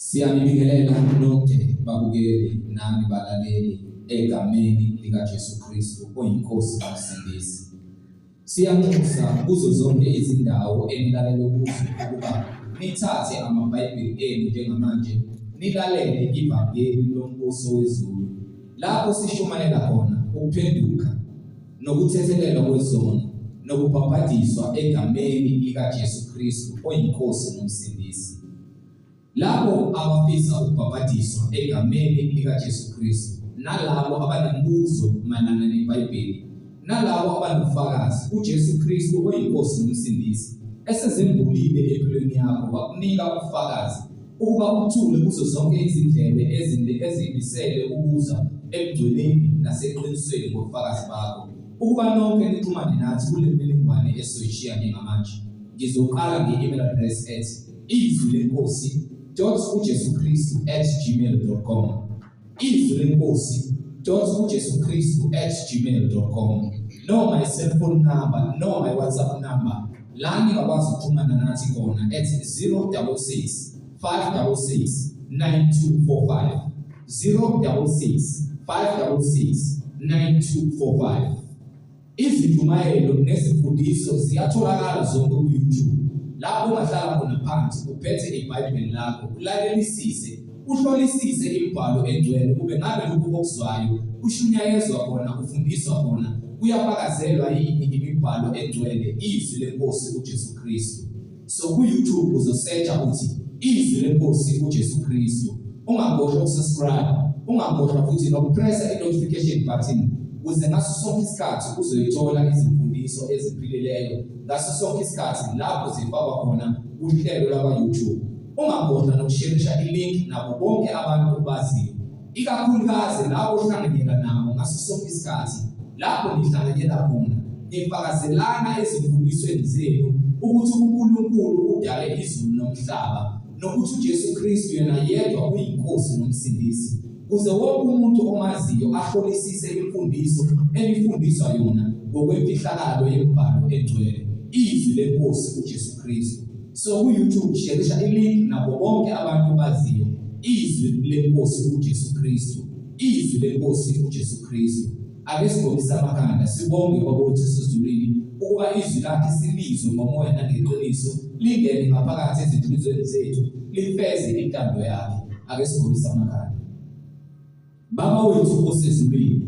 Siyabingelela nonke babukeli nami balaleli egameni likaJesu Kristu oyinkosi nomsindisi. Siyanxusa kuzo zonke izindawo enilalele kuzo ukuba nithathe amaBhayibheli enu njengamanje nilalele ivangeli lombuso wezulu. Lapho sishumayela khona ukuphenduka nokuthethelelwa kwezono nokubhabhadiswa egameni likaJesu Kristu oyinkosi nomsindisi. Labo abafisa ukubhabhadiswa egameni likaJesu Kristu nalabo abanembuzo mayelana neBhayibheli nalabo abanofakazi uJesu Kristu oyinkosi nomsindisi esezembulile empilweni yakho wakunika ubufakazi ukuba uthule kuzo zonke izindlebe ezimisele ukuza ekugcweleni naseqinisweni ngobufakazi bakho ukuba nonke nixhumane nathi kule mininingwane esoyishiya njengamanje. Ngizoqala nge-email address ethi izwilenkosi.ujesukristu@gmail.com izwilenkosi.ujesukristu@gmail.com noma my-cellphone number noma my-WhatsApp number la ningakwazi ukuxhumana nathi khona at 066 566 9245 066 566 9245. Izijumayelo nezimfundiso ziyatholakala zonke ku-YouTube. Lapho ungahlala khona phansi uphethe iBhayibheli lakho ulalelisise uhlolisise imibhalo engcwele kube ngabe lokhu okuzwayo ushunyayezwa khona ufundiswa khona uyafakazelwa yini imibhalo engcwele izwi lenkosi uJesu Kristu. So ku-YouTube uzosearcha uthi izwi lenkosi uJesu Kristu. Ungakhohlwa ukusubscribe, ungakhohlwa futhi nokupressa i-notification button ukuze ngaso sonke isikhathi uzoyithola izimfundiso eziphilileyo ngaso sonke isikhathi lapho zifakwa khona uhlelo lwa-YouTube. Ungakhohlwa nokusharisha i-link nabo bonke abantu obaziyo, ikakhulukazi labo ohlanganyela nabo ngaso sonke isikhathi lapho nihlanganyela khona nifakazelana ezimfundisweni zenu ukuthi uNkulunkulu udale izulu nomhlaba nokuthi uJesu Kristu yena yedwa uyinkosi nomsindisi, ukuze wonke umuntu omaziyo ahlolisise imfundiso elifundiswa yona ngokwemfihlakalo yemibhalo engcwele izwi lenkosi uJesu Kristu. So ku-YouTube sharisha i-link nabo bonke abantu baziyo izwi lenkosi uJesu Kristu, izwi lenkosi uJesu Kristu. Ake sigobise amakhanda sibonge kwabothi sezulwini ukuba izwi lakhe silizwe ngomoya nangeqiniso lingene ngaphakathi ezinhlizweni zethu lifeze intando yakhe. Ake sigobise amakhanda. Baba wethu osezulwini,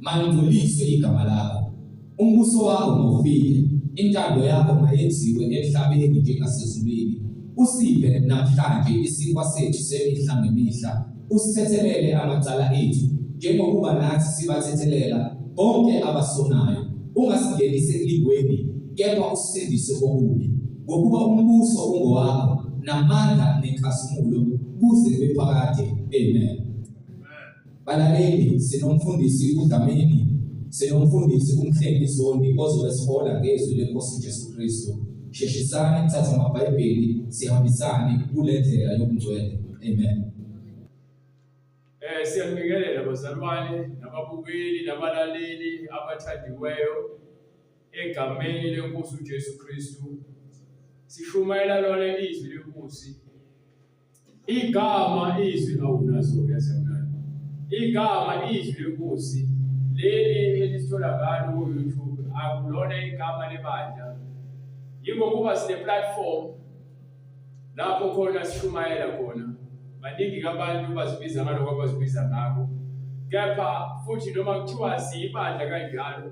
mangcoliswe igama lakho, umbuso wakho mawufike, intando yakho mayenziwe emhlabeni njengasezulwini. Usiphe namhlanje isikwa sethu semihla ngemihla, usithethelele amacala ethu njengokuba nathi sibathethelela bonke abasonayo. Ungasingenise ekulingweni, kepha usindise kokubi, ngokuba umbuso ungowakho namandla nenkazimulo kuze kube phakade. Amen. Balaleli, sinomfundisi uDlamini, sinomfundisi uMhlengi Zondi ozobe sihola ngezwi lenkosi Jesu Kristu. Sheshisane thatha amaBhayibheli sihambisane kule ndlela yokungcwele. Amen. Siyabingelela bazalwane nababukeli nabalaleli abathandiweyo egameni lenkosi uJesu Kristu. Sishumayela lona izwi lenkosi. Igama izwi awunazo yasemnani. Igama izwi lenkosi leli elisitholakala ku-YouTube akulona igama lebandla. Yingokuba sine platform lapho khona sishumayela khona. Baningi abantu bazibiza ngalokho abazibiza ngakho. Kepha futhi noma kuthiwa siyibandla kanjalo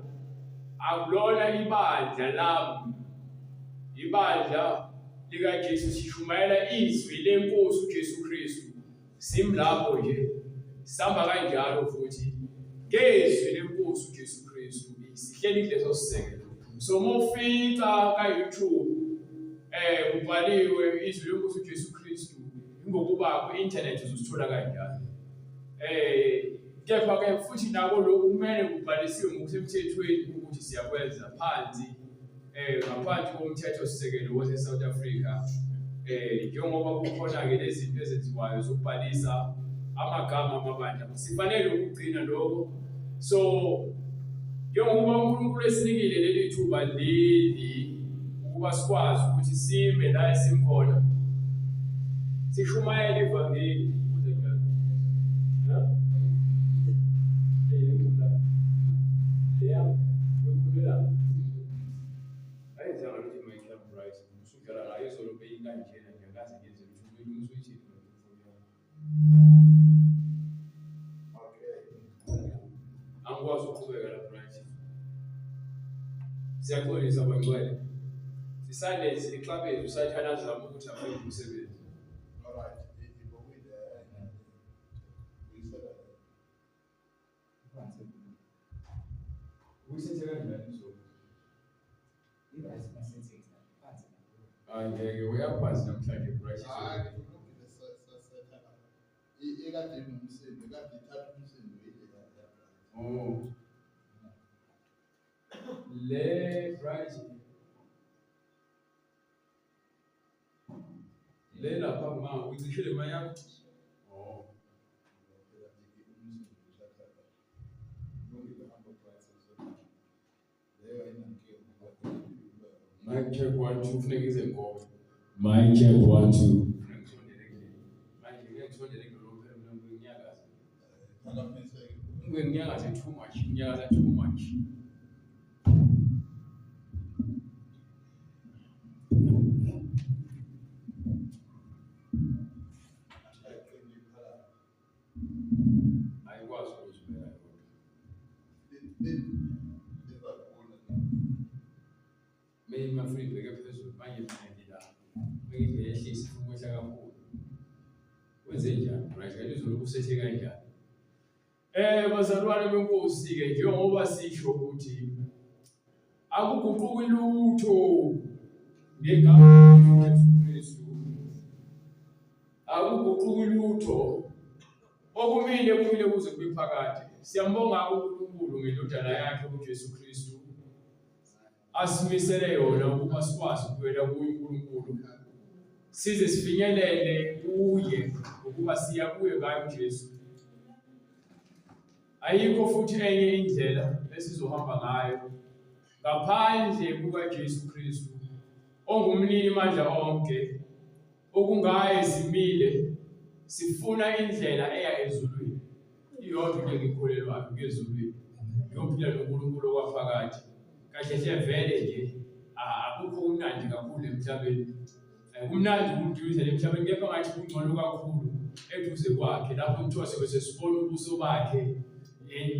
akulona ibandla lami. Ibandla likaJesu sishumayela izwi lenkosi uJesu Kristu. Simlapho nje sihamba kanjalo futhi ngezwi lenkosi uJesu Kristu sihleli leso sisekelo. So mofika ka-YouTube kubhaliwe izwi lenkosi uJesu Kristu ngokuba ku-internet uzosithola kanjalo. Kepha-ke futhi nako lokhu kumele kubhalisiwe ngokusemthethweni ukuthi siyakwenza phansi ngaphansi komthetho-sisekelo wase-South Africa. Njengoba kukhona-ke lezinto ezenziwayo zokubhalisa amagama amabandla, sifanele ukugcina lokho. So njengoba uNkulunkulu esinikile leli thuba leli ukuba sikwazi ukuthi sime la esimkhona, sishumayela ivangeli Siyaxolisa bangcwele. Sisundays eklabeni usathana azama ukuthi afike umsebenzi. All right. Uyithethe kanjani so? Ngeke uyakwazi namhlanje bright. Oh. Le bright. Le lapha ma uyishile maya. Oh. Mic check 1 2 funeka ize ngoba. Mic check 1 2. Manje ngiyakuzondela ngilokho ngiyakaza. Ngiyakaza too much, ngiyakaza too much. Ayikwazi ukuzibeka Mimi mafuni ibheke phezulu manje ngiyadila. Ngiyehlisa ukwehla kakhulu. Wenze njani? Right, ngizoloku usethe kanjani? Bazalwane benkosi ke njengoba sisho ukuthi akuguquki lutho ngegama likaJesu Kristu. Akuguquki lutho. Okumile kumile kuze kube phakade. Siyambonga uNkulunkulu ngendodana yakhe uJesu Kristu. Asimisele yona ukuba sikwazi ukuwela kuye uNkulunkulu. Size sifinyelele kuye ukuba siya kuye ngayo uJesu. Ayikho futhi enye indlela esizohamba ngayo ngaphandle kukaJesu Kristu ongumnini mandla onke okungaye simile sifuna indlela eya ezulwini. Iyodwa into engikholelwayo ngezulwini. Ngiyophila noNkulunkulu kwaphakade. Kahle hle vele nje akukho umnandi kakhulu emhlabeni. Kumnandi ukuduze emhlabeni kepha ngathi kungcono kakhulu eduze kwakhe lapho kuthiwa sesibona ubuso bakhe.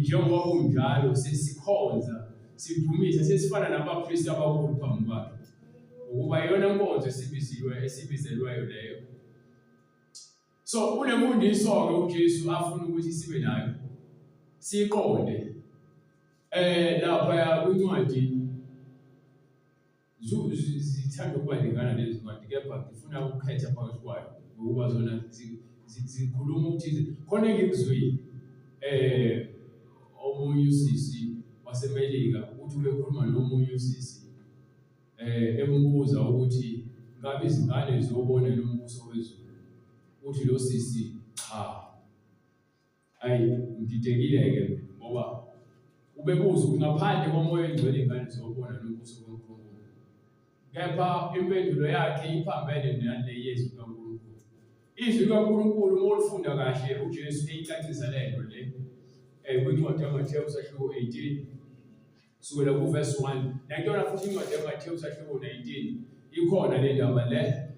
Njengoba kunjalo sesikhonza sidumise sesifana nabapriest abakhulu phambi kwakhe ukuba yona inkonzo esibizelweyo leyo. So unemfundiso ke uJesu afuna ukuthi sibe nayo siqonde lapha kwincwadi zithanda ukuba lingana lezi ncwadi kepha ngifuna ukukhetha phakathi kwayo ngokuba zona zikhuluma ukuthi khona ngikuzwile omunye usisi waseMelika uthi ubekhuluma nomunye usisi embuza ukuthi ngabe izingane ziyobona lo mbuso wezulu. Uthi lo sisi cha. Ayi ngididekile ke ngoba ubebuza ukuthi ngaphandle komoya engcwele ingane ziyobona lo mbuso kaNkulunkulu. Kepha impendulo yakhe iphambene nale yezwi kaNkulunkulu. Izwi kaNkulunkulu molufunda kahle uJesu eyicacisa lento le. Kwincwadi yaMathewu sahluko 18 sukela ku verse 1. Nakuyona futhi incwadi yaMathewu sahluko 19 ikhona le ndaba le.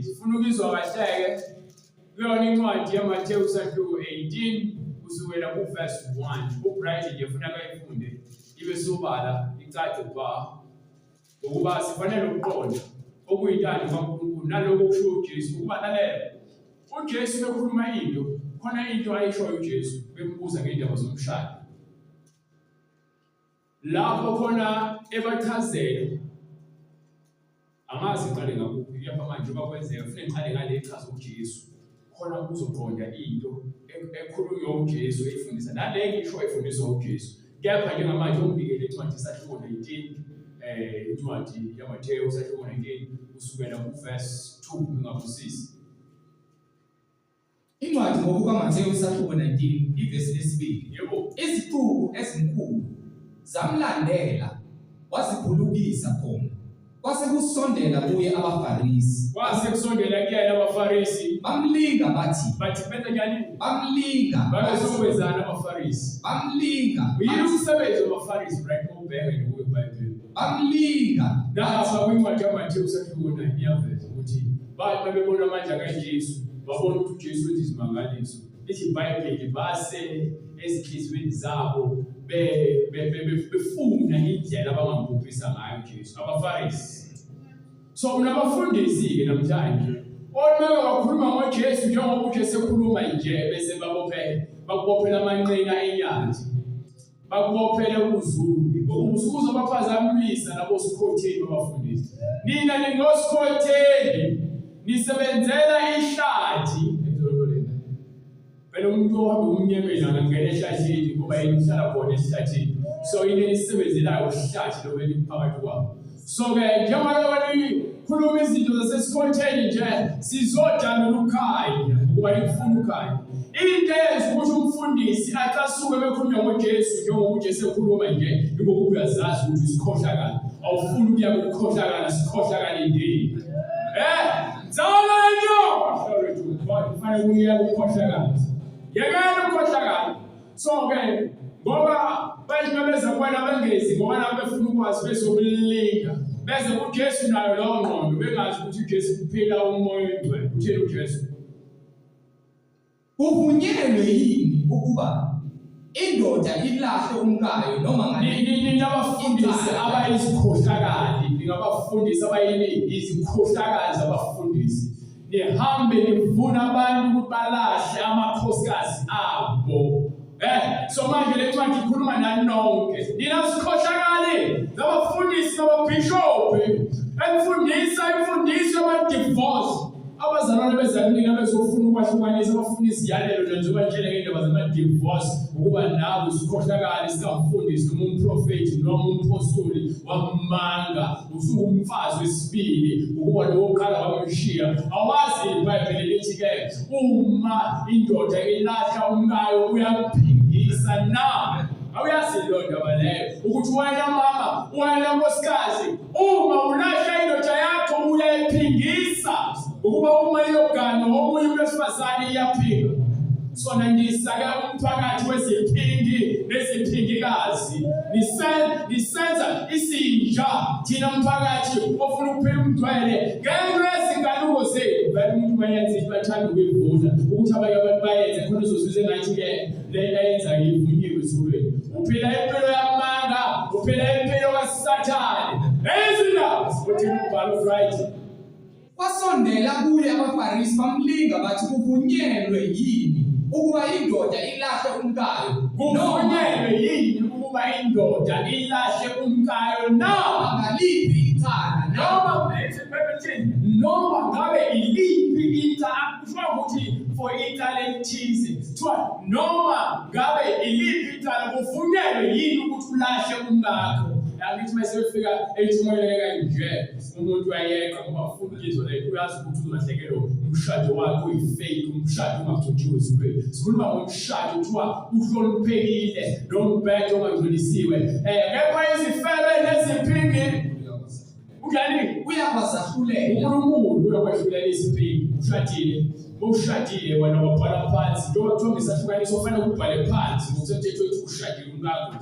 Sifuna ukuzwa kahle ke kuyona incwadi yaMathewu sahluko 18 kusukela ku verse 1. uBright nje ufuna kayifunde ibe sobala icace ba ukuba sifanele ukuqonda okuyintando kaNkulunkulu naloko okusho uJesu ukuba lalela. uJesu bekhuluma into khona into ayishoyo uJesu bembuza ngendaba zomshado. Lapho khona ebachazela angazi iqale ngakuphi kepha manje bakwenzeka kufanele ngiqale ngale ichaza uJesu khona ukuzoqonda into ekhulunywa uJesu eyifundisa nale ngisho efundiswa uJesu. Kepha njengamanje umbikele incwadi sahluko 19 incwadi yaMathewu sahluko 19 kusukela ku verse 2 ngabusisi. Incwadi ngokukaMathewu isahluko 19 ivesi lesibili. Yebo. Izixuku ezinkulu zamlandela waziphulukisa khona. Kwase kusondela kuye abaFarisi. Kwase kusondela kuyena abaFarisi. Bamlinga bathi. Bathi benza njani? Bamlinga. Babesokwenzana abaFarisi. Bamlinga. Uyini umsebenzi wabaFarisi right ubheka nje kuBhayibheli. Bamlinga. Lapha kwincwadi yaMathewu sahluko 9 iyaveza ukuthi bathi babebona amandla kaJesu babona ukuthi uJesu wenza izimangaliso iBhayibheli base ezinhliziyweni zabo befuna indlela abangambuphisa ngayo uJesu, abaFarisi. So unabafundisi-ke namhlanje omeke wakhuluma ngoJesu njengoba uJesu ekhuluma nje bese bakubophela amanqina enyathi, bakubophele uzungu ngoba usukuza baphazamisa nabo sikhotheni babafundisi. Nina ningosikhotheni nisebenzela ihlathi. Bena umuntu ohamba umnyemeni angangena ehlathini ngoba yena uhlala khona ehlathini. So yini nisebenzelayo ihlathi lo beliphakathi kwabo. So-ke njengoba nikhuluma izinto zasesikhotheni nje sizodana ukukhanya ukuba nikufuna ukukhanya. Into eyenza ukuthi umfundisi acasuke bekhuluma ngoJesu njengoba uJesu ekhuluma nje ngoba uyazazi ukuthi isikhohlakala. Awufuni ukuya ukukhohlakala, sikhohlakala indini. Nzalonyo! Sorry to God, kufanele ukuya ukukhohlakala. Yekela ukukhohlakala. So-ke ngoba bayimebeza kubona bengezi ngoba nabo befuna ukwazi bezokulinga. Bese uJesu nayo lowo ngqondo bengazi ukuthi uJesu kuphila umoya oyingcwele. Uthini uJesu? Kuvunyelwe yini ukuba indoda ilahle umkayo noma ngani abafundisi abayisikhohlakali, ngabafundisi abayini izikhohlakali zabafundisi. Nihambe nivuna abantu ukuthi balahle amakhosikazi abo. So manje le ncwadi ikhuluma nani nonke. Nina sikhohlakali zabafundisi nababhishophi efundisa imfundiso yama-divorce. Abazalwane bezanini bezofuna ukwahlukanisa abafuna iziyalelo njengoba nje ngendaba zama-divorce ukuba nawe isikhohlakali sikamfundisi noma umprofeti noma umpostoli wamanga usungumfazi wesibili ukuba lowo qala wamshiya. Awazi iBhayibheli lithi-ke uma indoda ilahla umkayo uyaphingisa na. Awuyazi lo ndaba leyo ukuthi wena mama, wena nkosikazi, uma ulahla indoda yakho uyayiphingisa ukuba uma iyogana omunye wesifazane iyaphinga. Sona ndisake umphakathi weziphingi neziphingikazi nisenza isinja thina umphakathi ofuna ukuphila umgcwele ngenxa yezingaluko zenu. Vele umuntu mayenza into bathanda ukuyivuna ukuthi abanye abantu bayenze khona uzozizwe ngathi-ke lento ayenza ngiyivunyiwe ezulwini. Uphila impilo yamanga, uphila impilo kaSathane. Ezindaba uthini umbhalo right? Wasondela kuye abaFarisi bamlinga bathi kuvunyelwe yini ukuba indoda ilahle umkayo? Kuvunyelwe yini ukuba indoda ilahle umkayo noma ngaliphi icala noma ngabe iliphi icala? Kusho ukuthi for icala elithize kuthiwa noma ngabe iliphi icala kuvunyelwe yini ukuthi ulahle umkakho. Angithi mase befika ethumele kanje umuntu wayeqa ngoba ufuna izwe le uyazi ukuthi uzolahlekelwa umshado wakho uyifake, umshado ungagcotshiwe ezulwini. Sikhuluma ngomshado kuthiwa uhloniphekile nombhedo ongangcolisiwe. Kepha izifebe neziphingi ujani uyakwazahlulela. uNkulunkulu uyakwahlulela iziphingi. Ushadile wena wabhala phansi njengoba kuthiwa ngesahlukanisa kufanele ubhale phansi ngokusemthetho ukuthi ushadile umkakho.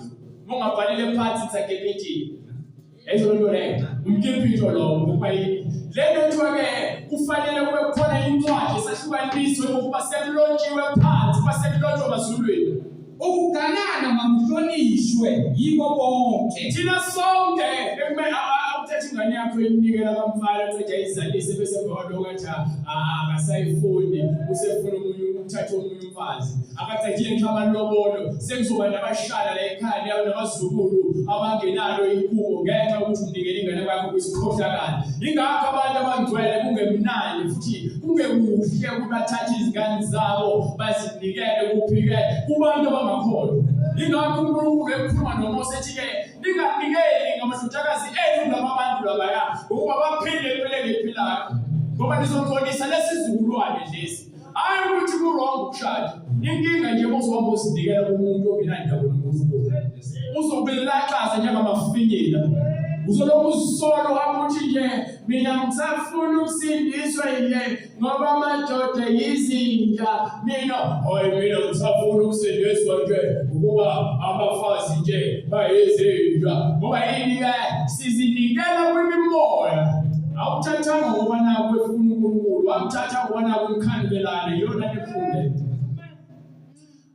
Mongabhalile phansi sakephetini. Ezo nto leyo umkephetho lo ngoba yini lento kuthiwa-ke kufanele kube khona incwadi esahlukaniso ukuba sekulotshiwe phansi kuba sekulotshwa emazulwini. Ukuganana makuhlonishwe yibo bonke. Thina sonke ekumele uthathe ingane yakho inikela kamfana eceda izalise bese ngoloko athi akasayifuni usefuna uthathe omunye umfazi akathathile nxamalobolo sekuzoba nabashana la ekhaya yawo nabazukulu abangenalo inkubo ngenxa ukuthi unikele ingane yakho kwisikhohlakala. Ingakho abantu abangcwele kungemnandi futhi kungekuhle ukuthi bathathe izingane zabo bazinikele kuphike kubantu abangakholwa. Ingakho uNkulunkulu ekhuluma noMose ethi-ke ninganikeli ngamahlutshakazi enu labantu labaya ukuba baphile impilo engiphilayo ngoba nizoxolisa lesizukulwane lesi. Hayi ukuthi kurong ukushada. Inkinga nje uzohamba uzinikela kumuntu ongenandaba noNkulunkulu. Uzobelakaza njengamafinyela. Uzoloku uzisolo ukuthi nje mina ngisafuna ukusindiswa yini ngoba amadoda yizinja. Mina ngisafuna ukusindiswa nje ukuba abafazi nje bayizinja. Ngoba yini-ke sizinikela kwimimoya. Awuthathanga ngoba nakho efuna uNkulunkulu, awuthatha ngoba nakho umkhangelane yona nefunde.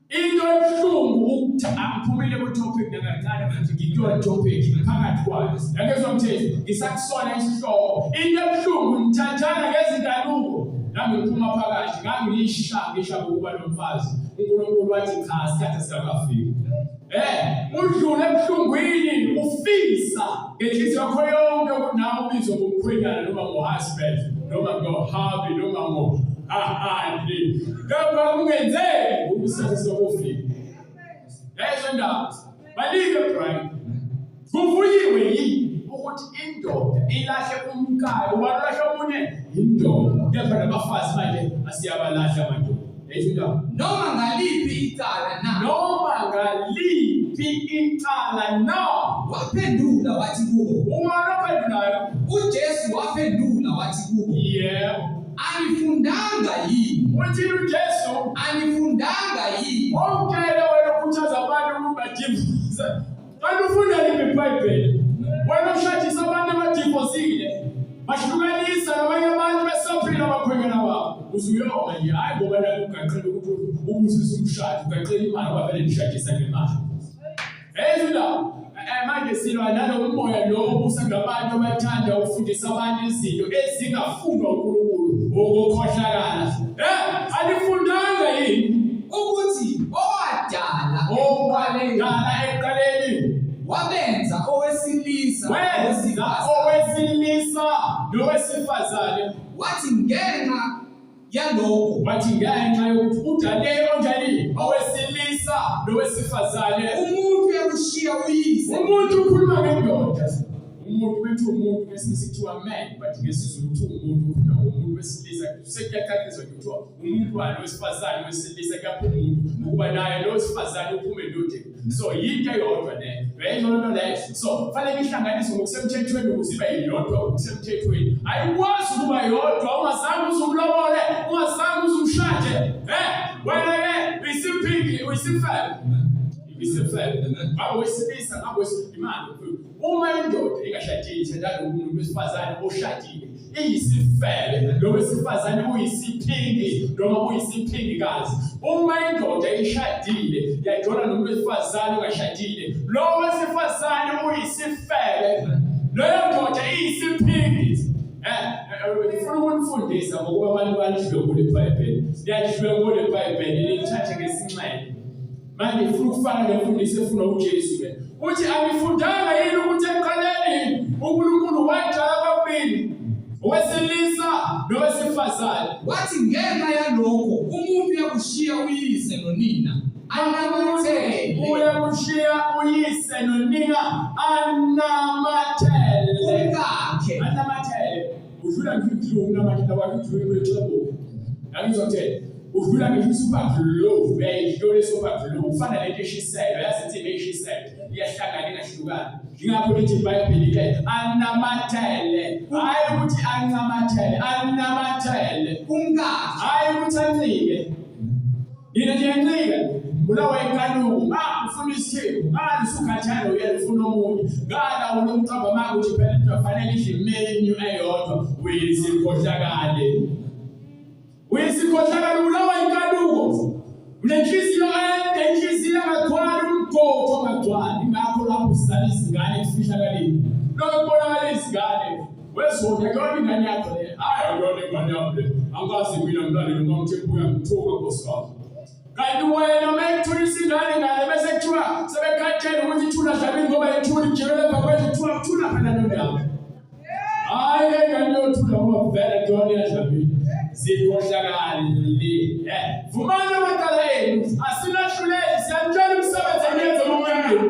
into ebuhlungu akuphumile ku-topic nakancane manje ngikuyo topic phakathi kwayo yakezwa mthetho ngisakusona isihloko into ebuhlungu ngithathana ngezindaluko nami ngiphuma phakathi ngisha ukuba nomfazi uNkulunkulu wathi cha isikhathi sikafiki udlule ebuhlungwini ufisa ngenhliziyo yakho yonke ukuthi nawe ubizwe ngomkhwenyana noma ngo-husband noma ngo-hubby noma ngo-ahandi kepha kungenzeki isikhathi sikafika lezo ndaba balike bright kuvuyiwe yini ukuthi indoda ilahle umkayo walahla omunye indoda kepha nabafazi manje asiyabalahla amadoda noma ngaliphi icala na waphendula wathi kubo uJesu waphendula wathi kubo anifundanga yini uthini uJesu anifundanga yini wonke wena ukhuthaza abantu ukuba divorce kanti ufunda liphi iBhayibheli wena ushadisa abantu abadivosile bahlukanisa nabanye abantu besaphila abakhwenyana babo uzuyoma nje hayi ngoba la ugaqela ukuthi ubusisa umshado ugaqela imali wavele nishadisa ngemali ezula manje silwa nalo umoya lo ubusangabantu abathanda ukufundisa abantu izinto ezingafunwa uNkulunkulu okukhohlakala alifundanga yini ukuthi owadala eqaleni wabenza owesilisa nowesifazane wathi ngenxa yalokho yokuthi udale onjani owesilisa nowesifazane umuntu yakushiya uyise umuntu ukhuluma ngendoda umuntu wethu umuntu ngesikuthiwa man but ngesizulu umuntu ukhuluma ngomuntu wesilisa sekuyaqaqizwa kuthiwa umuntu wesifazane wesilisa kaphuma umuntu ukuba naye lo wesifazane uphume endodeni so yinto eyodwa leyo leyo so fanele ihlanganiswe ngokusemthethweni ukuze ibe yodwa ngokusemthethweni ayikwazi ukuba yodwa ungazange uzumlobole ungazange uzumshade wena ke isifebe ngabe wesilisa ngabe wesimanje uma indoda ingashadile ithandana nomuntu wesifazane oshadile iyisifebe lo wesifazane uyisiphingi noma uyisiphingikazi uma indoda ishadile yajona nomuntu wesifazane ongashadile lo wesifazane uyisifebe leyo ndoda iyisiphingi ngifuna ukunifundisa ngokuba abantu balidlule kule iBhayibheli liyadlule kule iBhayibheli lithathe ngesinxele manje ngifuna ukufana nemfundiso efuna uJesu le uthi angifundanga yini ukuthi eqaleni uNkulunkulu wadala ababili owesilisa nowesifazane wathi ngenxa yalokho umuntu yakushiya uyise nonina anamathele udlula ngidlunga manje ndabakudlula kwexebo yangizothela udlula ngesuper glove uyayidlula super glove ufana lento eshisayo yazi into eshisayo iyahlangana ingahlukani ngingakho lithi iBhayibheli ke anamathele hayi ukuthi anamathele kumkakhe hayi ukuthi ancike yena ngiyancika bulawa inkanuko ufuna isithembu lisukhathana uyalifuna omunye ngala unomcaba manje ukuthi phela into afanele idle menu eyodwa uyisikhohlakala bulawa inkanuko unenhliziyo ende inhliziyo engagcwali umgodi ongagcwali ngakho lapho usizala izingane kufihlakaleni lokho kubonakala izingane wezona yona ingane yakho le hayi yona ingane yakho le angazi mina mntana noma mthembu uyangithuka nkosikazi kanti wena mekuthunyisa ingane ngale bese kuthiwa sebekhathele ukuthi ithuna dlamini ngoba ithuna ijikele bakwethu thuna phela nondaba hayi engane yothula ngoba vele kuyona iyadlamini zikhohlakali vumani abadala enu asinahluleli siyanitshela imisebenzi eniyenza emnyameni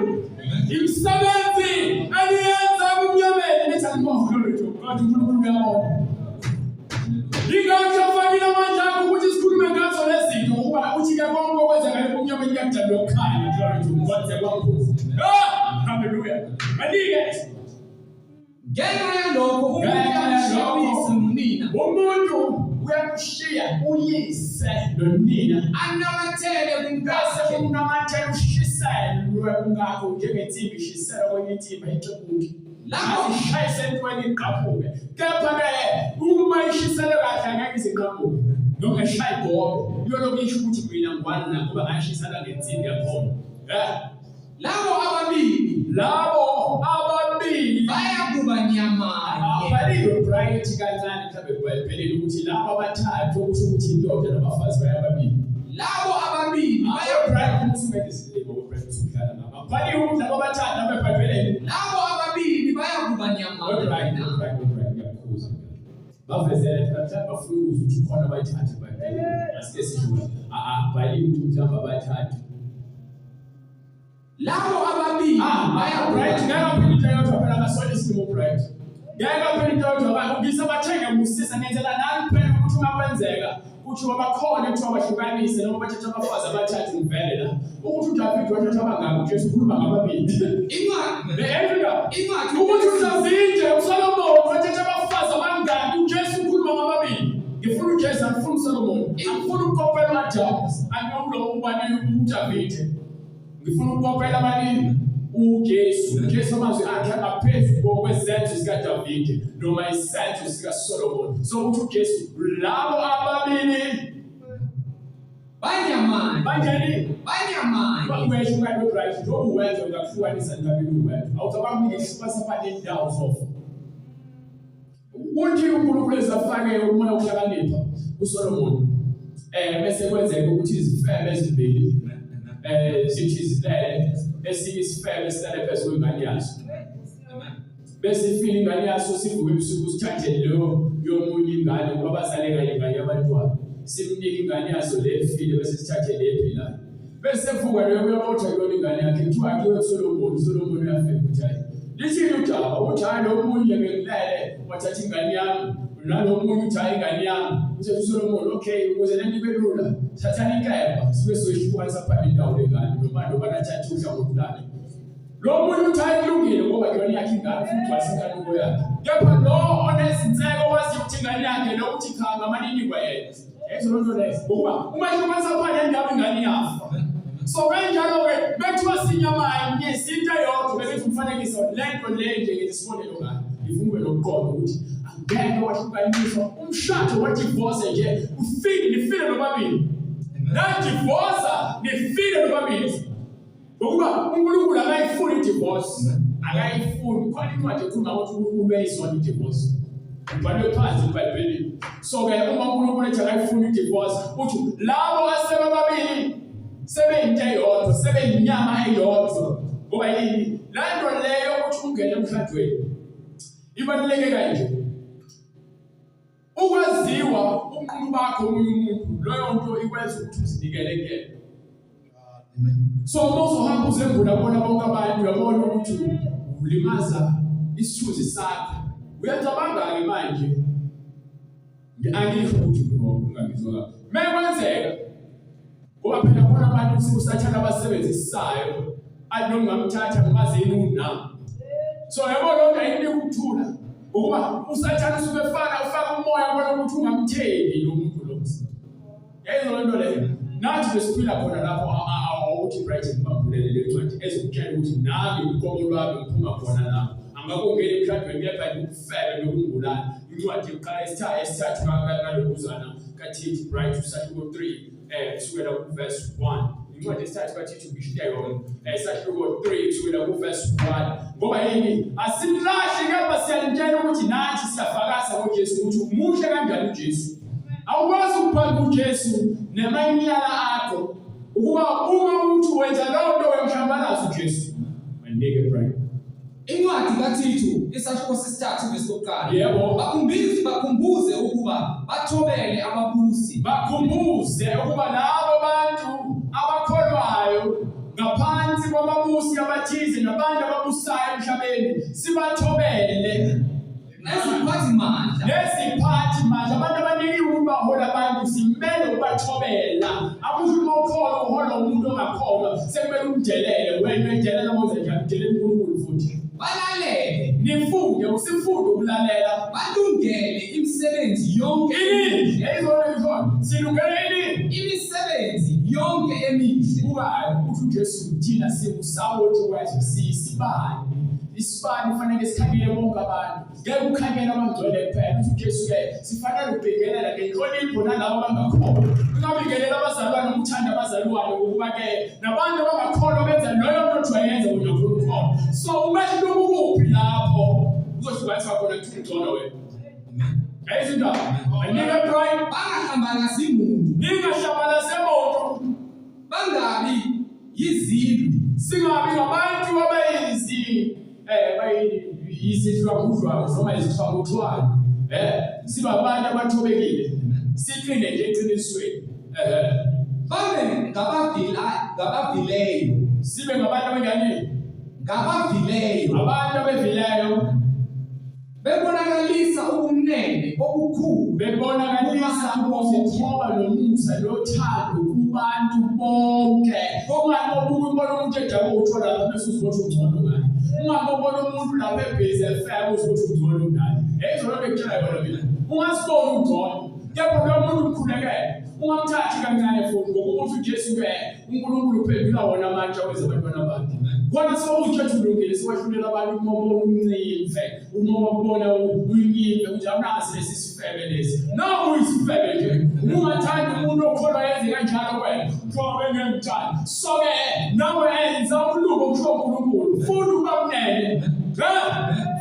imisebenzi eniyenza emnyameni nithi andibavulolwethu kanti uNkulunkulu uyabona ingakho afakile amandla akho ukuthi sikhulume ngazo lezinto ukuba uthi-ke konke okwenzakala emnyameni kuyakujabula okukhanya ngitshela ngikwenze kwamkhosi haleluya manike ngenxa yalokho umuntu yakushiya uyise nonina umuntu uyakushiya uyise nonina anamathele kumkakhe unamathele ushiselwe kumkakhe njengensimbi ishiselwa kwenye insimbi ayixebuki lapho ishayise entweni iqaphuke kepha-ke uma ishiselwe kahle angeke ize iqaphuke noma eshaya igombe iyoloko isho ukuthi mina ngwani la ngoba ngashisa ngensimbi yakhona. Labo ababili bayakuba nyamanye. Abaliwe bright kancane mhlawumbe eBhayibhelini ukuthi labo abathathu okusho ukuthi indoda nabafazi bayababili. Labo ababili bright usumelezile bright usukhala ngaba. Abaliwe ukuthi labo abathathu abeBhayibhelini. Labo ababili bayakuba nyamanye. Bright ngiyakhuza. Bavezela mhlawumbe bafuna ukuthi khona abathathu eBhayibhelini. Asike sisho abaliwe ukuthi mhlawumbe abathathu. Labo ababili bright ngaphendula yodwa phela ngasona isimo bright. Ngaphendula yodwa ukisa bathenge musisa ngenzela nani phela ukuthi ungakwenzeka uthi wabakhona ukuthi wabahlukanise noma bathatha abafazi abathathu ngivele la ukuthi uDavid wathatha abangaki uJesu ukhuluma ngababili. Incwadi ukuthi uDavid uSolomon wathatha abafazi abangaki uJesu ukhuluma ngababili. Ngifuna uJesu angifuni uSolomon angifuni ukukopela uDavid angiyolo ubani uDavid. Ngifuna ukukopela abanini uJesu amazwi akhe aphezulu kokwezenzo zikaDavid noma isenzo sikaSolomon. So uthi uJesu labo ababili banyamanye. Bakwesho kanti right lo uwenza ngakuhlukanisa ngabili uwenza. Awucabanga ngesipasa phakathi indawo zofu. Uthi uNkulunkulu ezafake umoya wokuhlakanipha uSolomon. Bese kwenzeka ukuthi izifebe ezibili zithi zilele esinye isifebe silale phezu kwengane yaso. Bese ifile ingane yaso sivuke ebusuku sithathe lo yomunye ingane ngoba bazale kanye ingane yabantwana. Simnike ingane yaso le efile bese sithathe le ephilayo. Bese vuka lo uyabotha yona ingane yakhe kuthiwa ke uSolomon uyafika ukuthi hayi. Lithini udaba uthi hayi lo munye ngilele wathatha ingane yami nalo munye uthi hayi ingane yami. Uthi uSolomon okay ukuze lento ibe lula thathani inkemba sibe soyihlukanisa phakathi indawo lengane noma bathatha uhlangothi lalo. Lo munye uthi hayi kulungile ngoba yona yakhe ingane futhi wasinkanuko yakhe. Kepha lo onezinseko wazi ukuthi ingane yakhe lo uthi khanga amanini kwayena. Ezo lonto lezo ngoba uma ihlukanisa phakathi indawo ingane yafa. So kanjalo ke bethiwa sinyamaye ngesinto eyodwa bese umfanekiso lento le nje ngesibonelo ngani. Ngifuna nokuqonda ukuthi angeke wahlukaniswa umshado wa divorce nje nifile nobabili. Na divorce nifile nobabili. Ngoba uNkulunkulu akayifuni divorce. Akayifuni khona incwadi ekhuluma ukuthi uNkulunkulu uyayizona divorce. Ibhalwe phansi eBhayibhelini. So ke uma uNkulunkulu ethi akayifuni divorce uthi labo asebababili sebeyinto eyodwa sebeyinyama eyodwa. Ngoba yini lanto leyo ukuthi ungene emshadweni ibaluleke kanje. Ukwaziwa ubunqunu bakho omunye umuntu loyo nto ikwenza ukuthi uzinikele kuyena. So uzohamba uzembula bona bonke abantu uyabona ukuthi ulimaza isithunzi sakho. Uyacabanga manje angisho ukuthi ungangizwa mekwenzeka ngoba phela khona abantu sibusathana abasebenzisayo anongamthatha ngimazini una. So yabona lonke ayinika ukuthula ukuba usathana usuke ufaka umoya bona ukuthi ungamthembi lo muntu lo. Yayizona lento leyo nathi besiphila khona lapho awuthi bright ngibambulele le ncwadi ezokutshela ukuthi nami uqobo lwami ngiphuma khona lapho. Angakongena emshadweni kepha ngikufele nokungulana. Incwadi eqala esithathu ngalokuzana kaThixo bright usathi ko3 kusukela kuverse 1. Incwadi esithathu kaThixo ngishiya yona esathi ko3 kusukela kuverse 1. Ngoba yini asimlahle kepha siyalitshela ukuthi nathi siyafakaza ngoJesu ukuthi umuhle kanjani uJesu. Awukwazi ukuphambi uJesu nemanyala akho ukuba uma umuntu wenza leyo nto wemshambalazo uJesu. Manike bright. Incwadi kaThixo isahluko sesithathu verse 1. Yebo. Bakhumbuze ukuba bathobele ababusi. Bakhumbuze ukuba labo bantu abakholwayo ngaphansi kwababusi abathize nabantu ababusayo emhlabeni sibathobele. Neziphathi manje abantu abanikiwe ukubahola abantu simele ukubathobela. Akusho uma ukhona uhola umuntu ongakholwa sekumele umdelele wena udelela manje njalo udelela uNkulunkulu futhi. Balalele nifunde usifunde ukulalela balungele imisebenzi yonke emihle. Yayizona izona silungele imisebenzi yonke emihle. Kuba uthi uJesu thina simusawothi wathi sisibani isibani kufanele sikhangile bonke abantu ngeke ukhangela abangcwele kuphela uthi uJesu sifanele ubhekelela ngenhlonipho nalabo abangakholwa. Ungabingelela abazalwane ukuthanda abazalwane ukuba nabantu abangakholwa benza loyo nto wayenza uNkulunkulu. So umehluko ukuphi lapho uzohlukanisa khona kuthi ngcono wena. Guys, and nigga pride, ningahlambala semoto, bangabi yizindlu, singabi ngabantu izidlwangudlwayo noma izithwanguthwane, sibabantu abathobekile, siqine nje eqinisweni, babe ngabavileyo, sibe ngabantu abengani, ngabavileyo, abantu abevileyo, bebonakalisa ubumnene obukhulu, bebonakalisa ukuzithoba nomusa lothando kubantu bonke. Ungabona umuntu edawo uthola lapha bese uzothi ungcono ngaye. Ungabona umuntu lapha ebhizi efeka uzothi ungcono ngaye. Ezolo bekutshela yona mina. Ungasibona ungcono. Kepha lo muntu umkhulekele. Ungamthathi kancane futhi ngokuthi uJesu uNkulunkulu uphendula wona amandla wenza abantwana bakhe. Kona sowutshethe ulungile siwahlulela abantu uma ubona umncimve, uma ubona uyinyimve ukuthi awunazi lesi sifebe lesi. Naku uyisifebe nje. Ungathanda umuntu okholwa yenze kanjalo wena. Ngoba engengithanda. So-ke nawe enza umluko kusho uNkulunkulu. Funda ukuba mnene.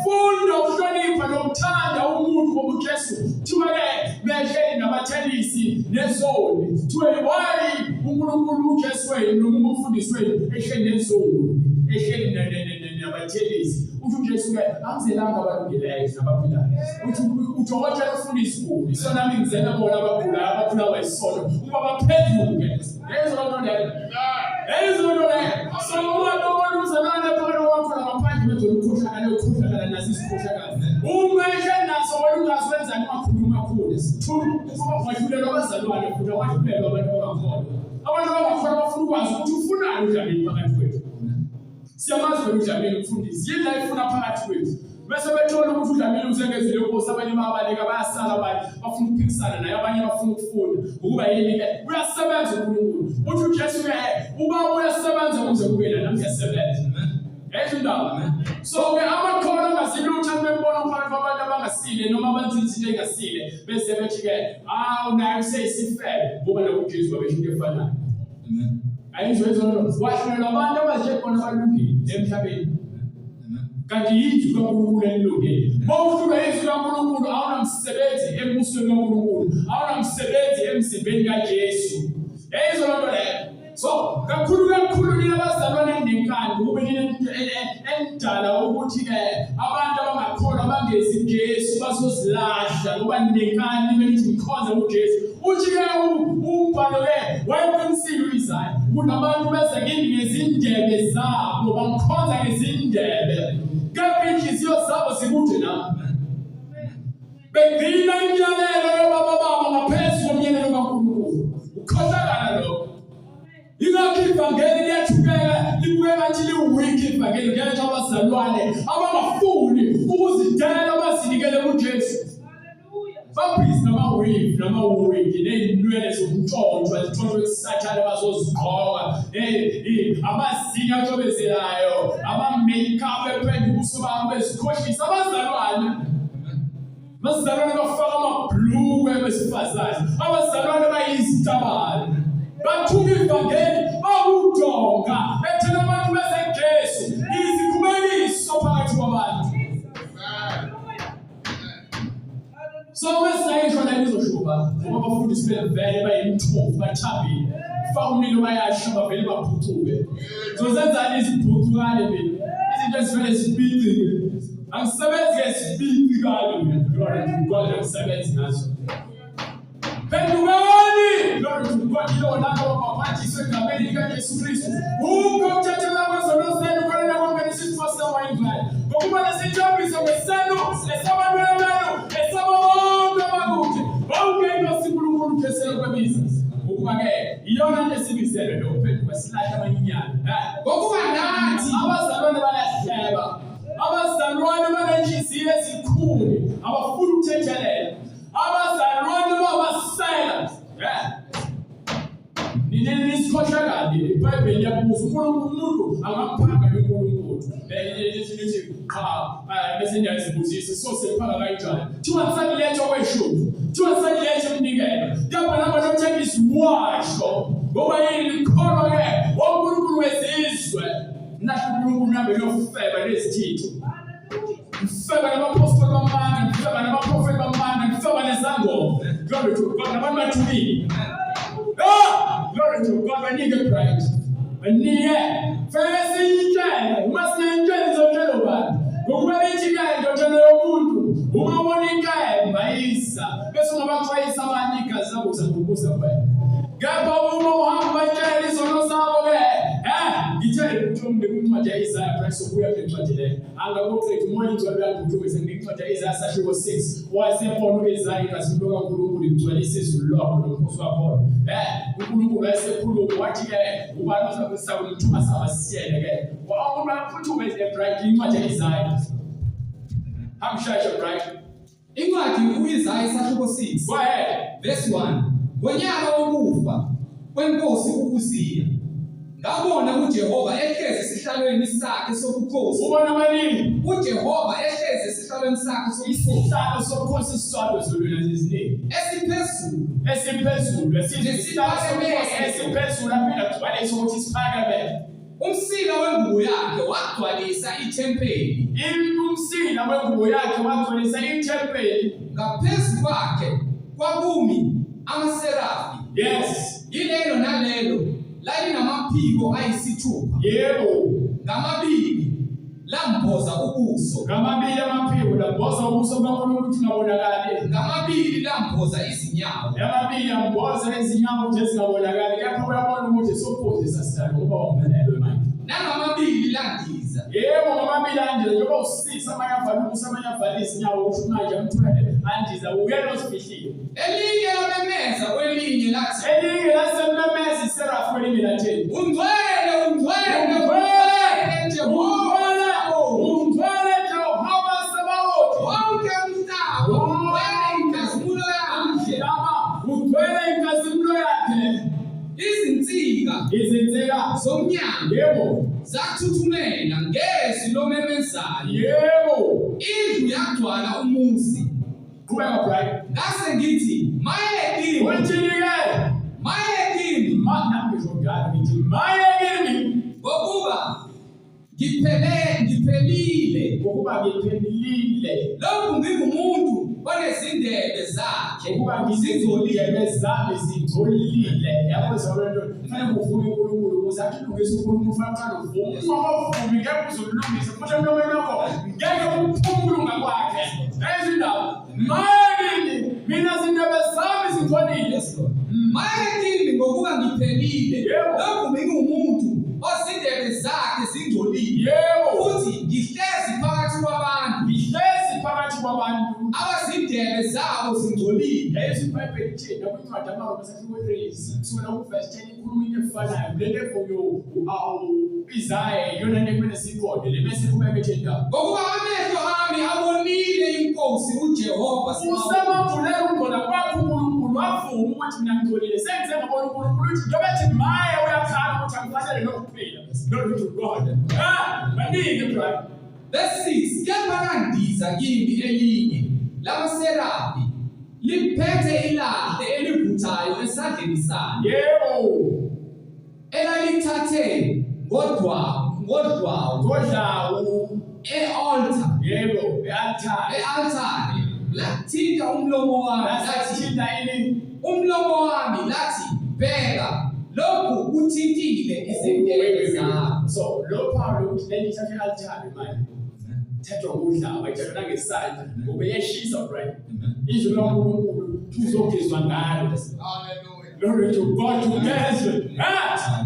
Funda ukuhlonipha nokuthanda umuntu ngoba uJesu kuthiwa-ke behleli nabathelisi nezoni. Kuthiwa why uNkulunkulu uJesu wenu noma umfundisi wenu ehleli nezoni. Ehleli nabathelisi. Uthi uJesu angizelanga abalungileyo nabaphilayo. Uthi okwatshela ufundisi kubi. So nami ngizela bona abaphilayo isono. Ukuba baphenduke. Ezolo leyo. So umuntu uzalana phakathi kwakho nabaphandle bezolukhohlakala ukhohlakala nazo isikhohlakala. Uma naso wena ungaswenzani makhuluma khulu. Ukuba kwahlulelwa abazalwane futhi kwahlulelwa abantu abangakholwa. Abantu abangakholwa bafuna ukwazi ukuthi ufunani uDlamini phakathi kwethu. Siyamazi uDlamini umfundisi. Yini la ifuna phakathi kwethu. Bese bethola ukuthi uDlamini usengezile inkosi abanye babaleka bayasala abanye bafuna ukuphikisana naye abanye bafuna ukufunda ukuba yini uyasebenza uNkulunkulu. Uthi uJesu ubaba uyasebenza ukuze kube la nami ngiyasebenza. Ezindaba. So amakhono angazilutha bembona phakathi kwabantu abangasile noma abenza izinto engasile bese bethi unayo seyisifebe ngoba lo uJesu babeshinto efanayo. Amen. Ayizwezona wahlelwa abantu abaje khona balungile emhlabeni. Kanti yizwi kaNkulunkulu elilungile. Mawufuna izwi kaNkulunkulu awunamsebenzi embusweni kaNkulunkulu, awunamsebenzi emzimbeni kaJesu. Eyizona nto leyo. So kakhulu nina bazalwane nenkani kube nina endala ukuthi abantu abangakholwa bangezi uJesu bazozilahla ngoba nenkani benithi mkhonza uJesu. Uthi umbhalo wayeqinisile uIsaya ukuthi abantu beza kimi ngezindebe zabo bamkhonza ngezindebe. Kepha inhliziyo zabo zikude nami. Begcina imiyalelo yobaba ngaphezu komyalelo kaNkulunkulu. Ukhohlakala lokho. Ingakho ivangeli liyathukeka libuye ngathi liwiki ivangeli ngenxa abazalwane abangafuni ukuzidela abazinikele kuJesu. Babhizi namawiki ney'nwele zokutshontshwa zitshontshwe kusathane bazozigqoka. Amazinyo atshobezelayo, ama-makeup ephenduka ubuso babo bezikhohlisa abazalwane. Abazalwane bafaka amabhulukwe besifazane. Abazalwane bayizitabane. Bathuka ivangeli bawudonga ethela abantu beseJesu izikhumeliso phakathi kwabantu. So wesayishwa la izoshuba ngoba abafundisi bevele bayimthofu bathambile. Ufaka umlilo bayasha bavele baphucuke. Zozenzani iziphucukane mina. Izinto ezivele zibhidike. Angisebenzi ngesibhidikane mina. Lord angisebenzi ngazo. Pendukani! Lord tukwadilona abaphathiswe egameni likaJesu Kristu. Ukuthethelwa kwezono zenu kolena konke nesifo sewayingane. Ngokuba lesithembiso ngesenu esabantwana benu esababonke abakude. Bonke inkosi uNkulunkulu phesela kwebiza. Ukuba-ke iyona nto esibizele lo kuphenduka silahla abanyinyana. Ngokuba nathi abazalwane bayahleba. Abazalwane banenhliziyo ezikhulu abafuna ukuthethelela. Abazalwane babasela. Isikhohlakali iBhayibheli yabuza umuntu angamphanga noNkulunkulu. Lithi bese ndiyazibuzisa so sephanga kanjani. Kuthiwa ngisakuletha kweshumi. Kuthiwa ngisakuletha umnikelo. Lapha namba nothenga isiwasho. Ngoba yini khona ke woNkulunkulu wezizwe. Nasho uNkulunkulu nambe lofeba lezithitho. Mfeba namapostoli bamanga, mfeba namaprofeti bamanga, mfeba nezangoma. Glory to God. Nabantu bathulile. Glory to God. Banike pride. Banike. Fanele siyitshele. Uma siyitshele izotshela ubani. Ngokuba bethikayo ndotshela yomuntu. Uma ubona inkaya bayisa. Bese ungabaxwayisa abanye igazi labo kuzakubuza kwena. Ngapha uma uhamba batshela izono zabo ke. Ngitshele ukuthi umuntu Isaiah price okuya kwencwadi le. Angakuqedi umoya ingcwele yakudumisa ngencwadi Isaiah sasho 6. Wasebona Isaiah kazimulo kaNkulunkulu igcwalise izulu lokho nomkhosi wakho. uNkulunkulu wayesekhuluma wathi ke ubani uzakusa umthuma sabasiyele ke. Wawuna futhi ubeze bright incwadi Isaiah. Hamshasha bright. Incwadi uIsaiah sasho 6. Go ahead. Verse 1. Ngonyaka wokufa kwenkosi uUziya ngabona uJehova ehlezi esihlalweni sakhe sobukhosi. Ubona malini? uJehova ehlezi esihlalweni sakhe sobukhosi. Isihlalo sobukhosi isisodwa ezulwini eziningi. Esiphezulu esiphezulu aphinda kugcwalisa ukuthi siphakeme. Umsila wengubo yakhe wagcwalisa ithempeli. Umsila wengubo yakhe wagcwalisa ithempeli. Ngaphezu kwakhe kwakumi amaserafi. Yes. Yilelo nalelo lalinamaphiko ayisithupha. Yebo. Ngamabili lamboza ubuso. Ngamabili amaphiko lamboza ubuso kaNkulunkulu ukuthi ngabonakali. Ngamabili lamboza izinyawo. Ngamabili amboza izinyawo ukuthi zingabonakali. Lapho uyabona ukuthi sophozisa sithanda ngoba wongenelwe manje. Nangamabili landiza. Yebo ngamabili andiza njengoba u6 amanye avala ubuso amanye avala izinyawo ukuthi manje amthwele andiza uyena osifihlile. Elinye lamemeza kwelinye lathi. Elinye lasememeza iserafu kwelinye lathi. Ungcwele Jehova Sabaoth. Wonke umhlaba ungcwele inkazimulo yakhe. Ungcwele inkazimulo yakhe. Izinsika zomnyango yebo zathuthumela ngezwi lomemezayo. Yebo. Indlu yagcwala umuzi. Qhubeka bright. Ngase ngithi maye kimi. Wethini ke? Maye kimi. Mana ngisho njalo ngithi maye kimi. Ngokuba ngiphelile. Lokhu ngingumuntu onezindebe zakhe. Ngokuba ngizindebe zami zingcolile. Yabo zonke kufanele kuvume uNkulunkulu ukuze akhulungise uNkulunkulu fanele uvuma. Uma uvumi ngeke uzolungisa futhi emlomeni wakho ngeke uphumule kwakhe. Ezindaba manje mina zindebe zami zingcolile. Maye kimi ngokuba ngiphelile. Lokhu ngingumuntu ozindebe zakhe zingcolile. Yebo. Futhi ngihlezi phakathi kwabantu abazindebe zabo zingcolile. IBhayibheli ithi nakwincwadi yaMaroma sasho 3 kusukela kuverse 10 ikhuluma into efanayo. Le levo Isaiah yona nekumele siqonde le bese kubeka ethenda. Ngokuba amehlo ami abonile inkosi uJehova usemavuleka ukugcola kwakho uNkulunkulu wavuma ukuthi mina ngigcolile. Sengize ngabona uNkulunkulu uthi njengoba ethi maye uyakhala ukuthi angifanele nokuphila. Glory to God. Maningi brother. Verse 6. Kepha kandiza kimi elinye lamaserafi liphethe ilahle elivuthayo esandleni salo. Yebo. Elalithathe ngodwawu e-altar. Yebo, e-altare. Lathinta umlomo wami lathi bheka lokhu kuthintile izindebe zakho. So lo Paulo uthi leli thathe e-altare manje. Thatha ukudla itshelwa ngesandla ngoba yeshisa right. Izwi loNkulunkulu uzogezwa ngalo. Hallelujah. Glory to God together.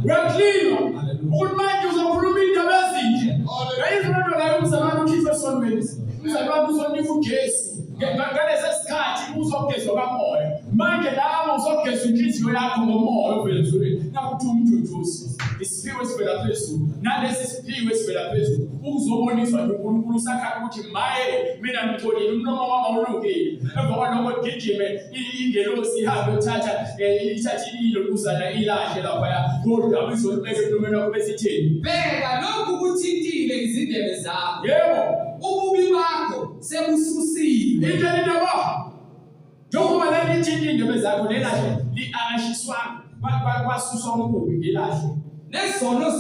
We are clean. Ukuthi manje uzokhuluma indaba ezinje. Ngayizona la umzalwane ukhiphe sonweni. Umzalwane uzonifa uJesu. Ngalesi sikhathi uzogezwa kamoya. Manje labo uzogezwa inhliziyo yakho ngomoya ovela ezulwini. Nakuthi umduduzi. isiphiwo esivela phezulu nalesi siphiwo esivela phezulu ukuzoboniswa uNkulunkulu sakha ukuthi maye mina ngitholile umlomo wami awulungile emva kwalokho gijime ingelosi ihambe uthatha ililo kuzana ilahle lapha kodwa abizolibeka emlomeni wakho besitheni bheka lokhu kuthintile izindebe zakho yebo ububi bakho sebususiwe indaba njengoba lelithi indebe zakho lelahle li-ashiswa kwasuswa umbubi ngelahle nezono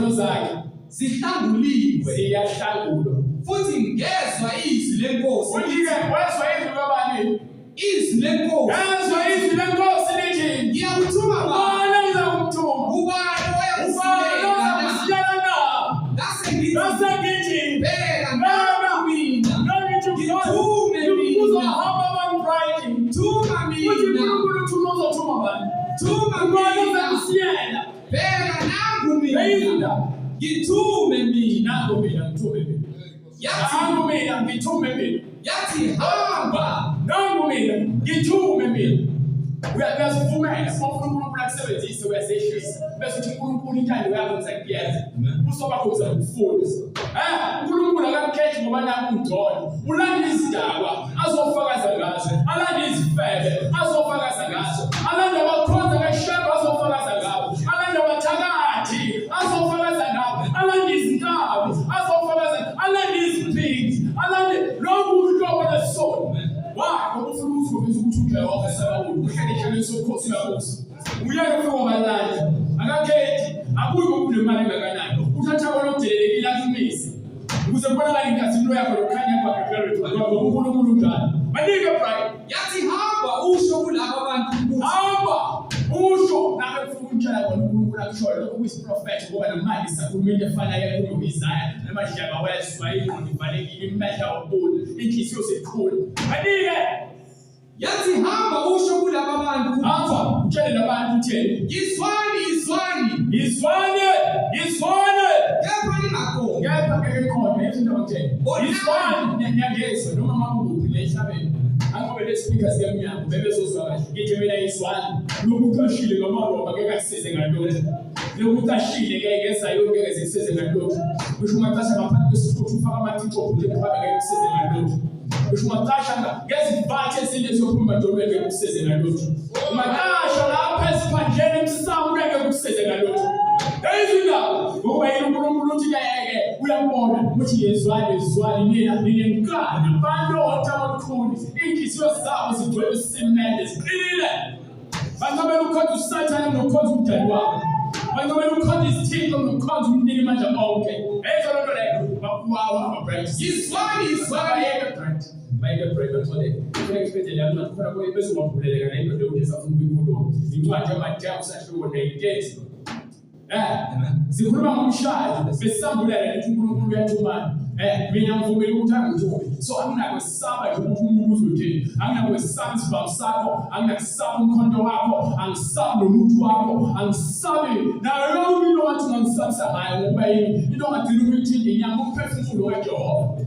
zakhe zihlanguliwe ziyahlangulwa futhi ngezwa izwi lenkosi wezwa izwi labani izwi lenkosi ezwa izwi lenkosi lithi ngiyakuthuma bana ngizakuthuma ubani ngasengithi bheka baba mina ngithume uzohamba abantu thuma mina uNkulunkulu thuma bani thuma mina usiyela bheka nangu mina ngithume mina yathi hamba nangu mina ngithume mina uyasivumela uNkulunkulu akusebenzise uyasehlisa bese uthi uNkulunkulu intando yakho ngizakuyenza ubuso bakho uzakufundisa uNkulunkulu akakhethi ngoba naku ungcono ulanda izindaba azofakaza ngazo alanda izifebe azofakaza ngazo alanda abakhonza kaSheba azofakaza ngabo alanda abathakathi azofakaza ngabo alanda izinkabi azofakaza alanda iziphingi alanda lokhu uhlobo lesoni wakho ufuna ukuziveza ukuthi uJehova sababuthi uhlelekele sokhosi lakhosi uyeke ufike wabalanda akakhethi akuyi kunemali engakanani uthatha bona udelelekile akumisi ukuze kubonakala inkazimulo yakho lokhanya kwakhe ngoba uNkulunkulu njalo banike pride yathi hamba usho kulabo bantu hamba usho nawe ufuna ukutshela bona uNkulunkulu akushoyo lokho kuyisiprophet ngoba nemali isakhulumile efana yakho uIsaiah namadlaba wayeswayile ngivalekile imehla wobona inhliziyo sekhula banike yathi hamba usho kulabo bantu hamba utshele labantu utheni izwane kepha ningakho kepha kekhona into abakutheni izwane nyangezwe noma makuphi lehlabeni angobe lespeaker siyamnyama bebezozwa kahle ngithi mina izwane lokuqashile ngamaroba ngeke akusize ngalokho lokutashile ngeke ngezayo ngeke zikusize ngalokho kusho umatasha ngaphansi kwesithuthi ufaka amathixo ngeke kusize ngalokho kusho umatasha ngezibhathe ezinto eziyokhuluma ndolweke kusize ngalokho umatasha lapha esiphandleni emsamu ngeke kusize ngalokho ezindaba ngoba yini uNkulunkulu uthi yeke uyabona ukuthi yezwane mina ninenkani abantu othamakhulu inhliziyo zabo zigcwele isimende ziqinile bangamela ukhonza uSathane nokhonza umdali wakho bangamela ukhonza isithixo nokhonza umnini manje onke ezolonto leyo bakuwawa ama-branches izwane bayeke break bathole kufanele expect leyanto khona kwa bese ungavuleleka nento leyo esafuna ukuyikhuluma incwadi yaMateyu sahluko 19 sikhuluma ngomshado besisambulele ukuthi uNkulunkulu uyathumana mina ngivumela ukuthi angithume so anginakwesaba nje ukuthi umuntu uzothini anginakwesaba isibhamu sakho anginakusaba umkhonto wakho angisabi nomuntu wakho angisabi nayo yonke into wathi ungangisabisa ngayo ngoba yini into ongadini ukuyithinda inyama umphefumulo kaJehova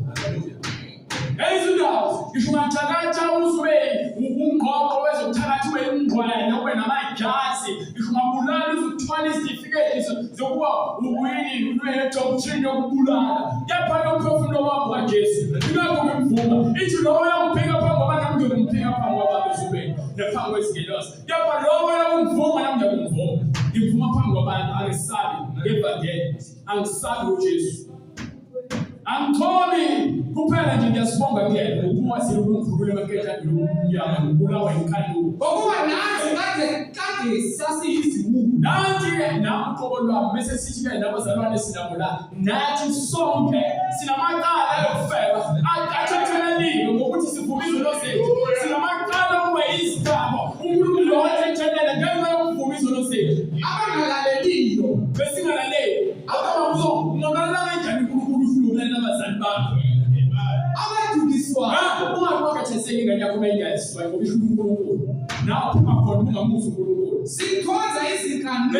ezindaba ngishumathakatha uzwe ungqoqo wezokuthakatha wengqwele ube namajazi ngishumabulala uzokuthwala izitifiketi zokuba ubuyini unedoctrine yokubulala kepha nomphefumulo wami kaJesu ngakho ngimvuma ithi lo uyamphika phambi kwabantu ngizomphika phambi kwabantu ezubeni nephambi kwezingelosi kepha lo uyamvuma nami ngiyamvuma ngimvuma phambi kwabantu angisabi ngevangeli angisabi uJesu Antoni kuphela nje ngiyasibonga kuyena ukuba silukhulule emaketshani lomnyama ngibulawa inkani ngokuba nathi kade sasiyizibubu nathi namqobo lwami bese sithi ke nabazalwane sinabo la nathi sonke sinamaqala ayofeba athathelaniwe ngokuthi sivumizo lozethu sinamaqala ukuba izigaba uNkulunkulu wathethelele ngenxa yokuvumizo lozethu abangalaleliyo besingalaleli ababuzo ungalalala kanjani uNkulunkulu nabazali bakho abadukiswa ungakwakhetheseki ngani yakho bengiyaziswa ngoba isho uNkulunkulu nawe phuma khona ungamuzi uNkulunkulu sikhonza izinkanuko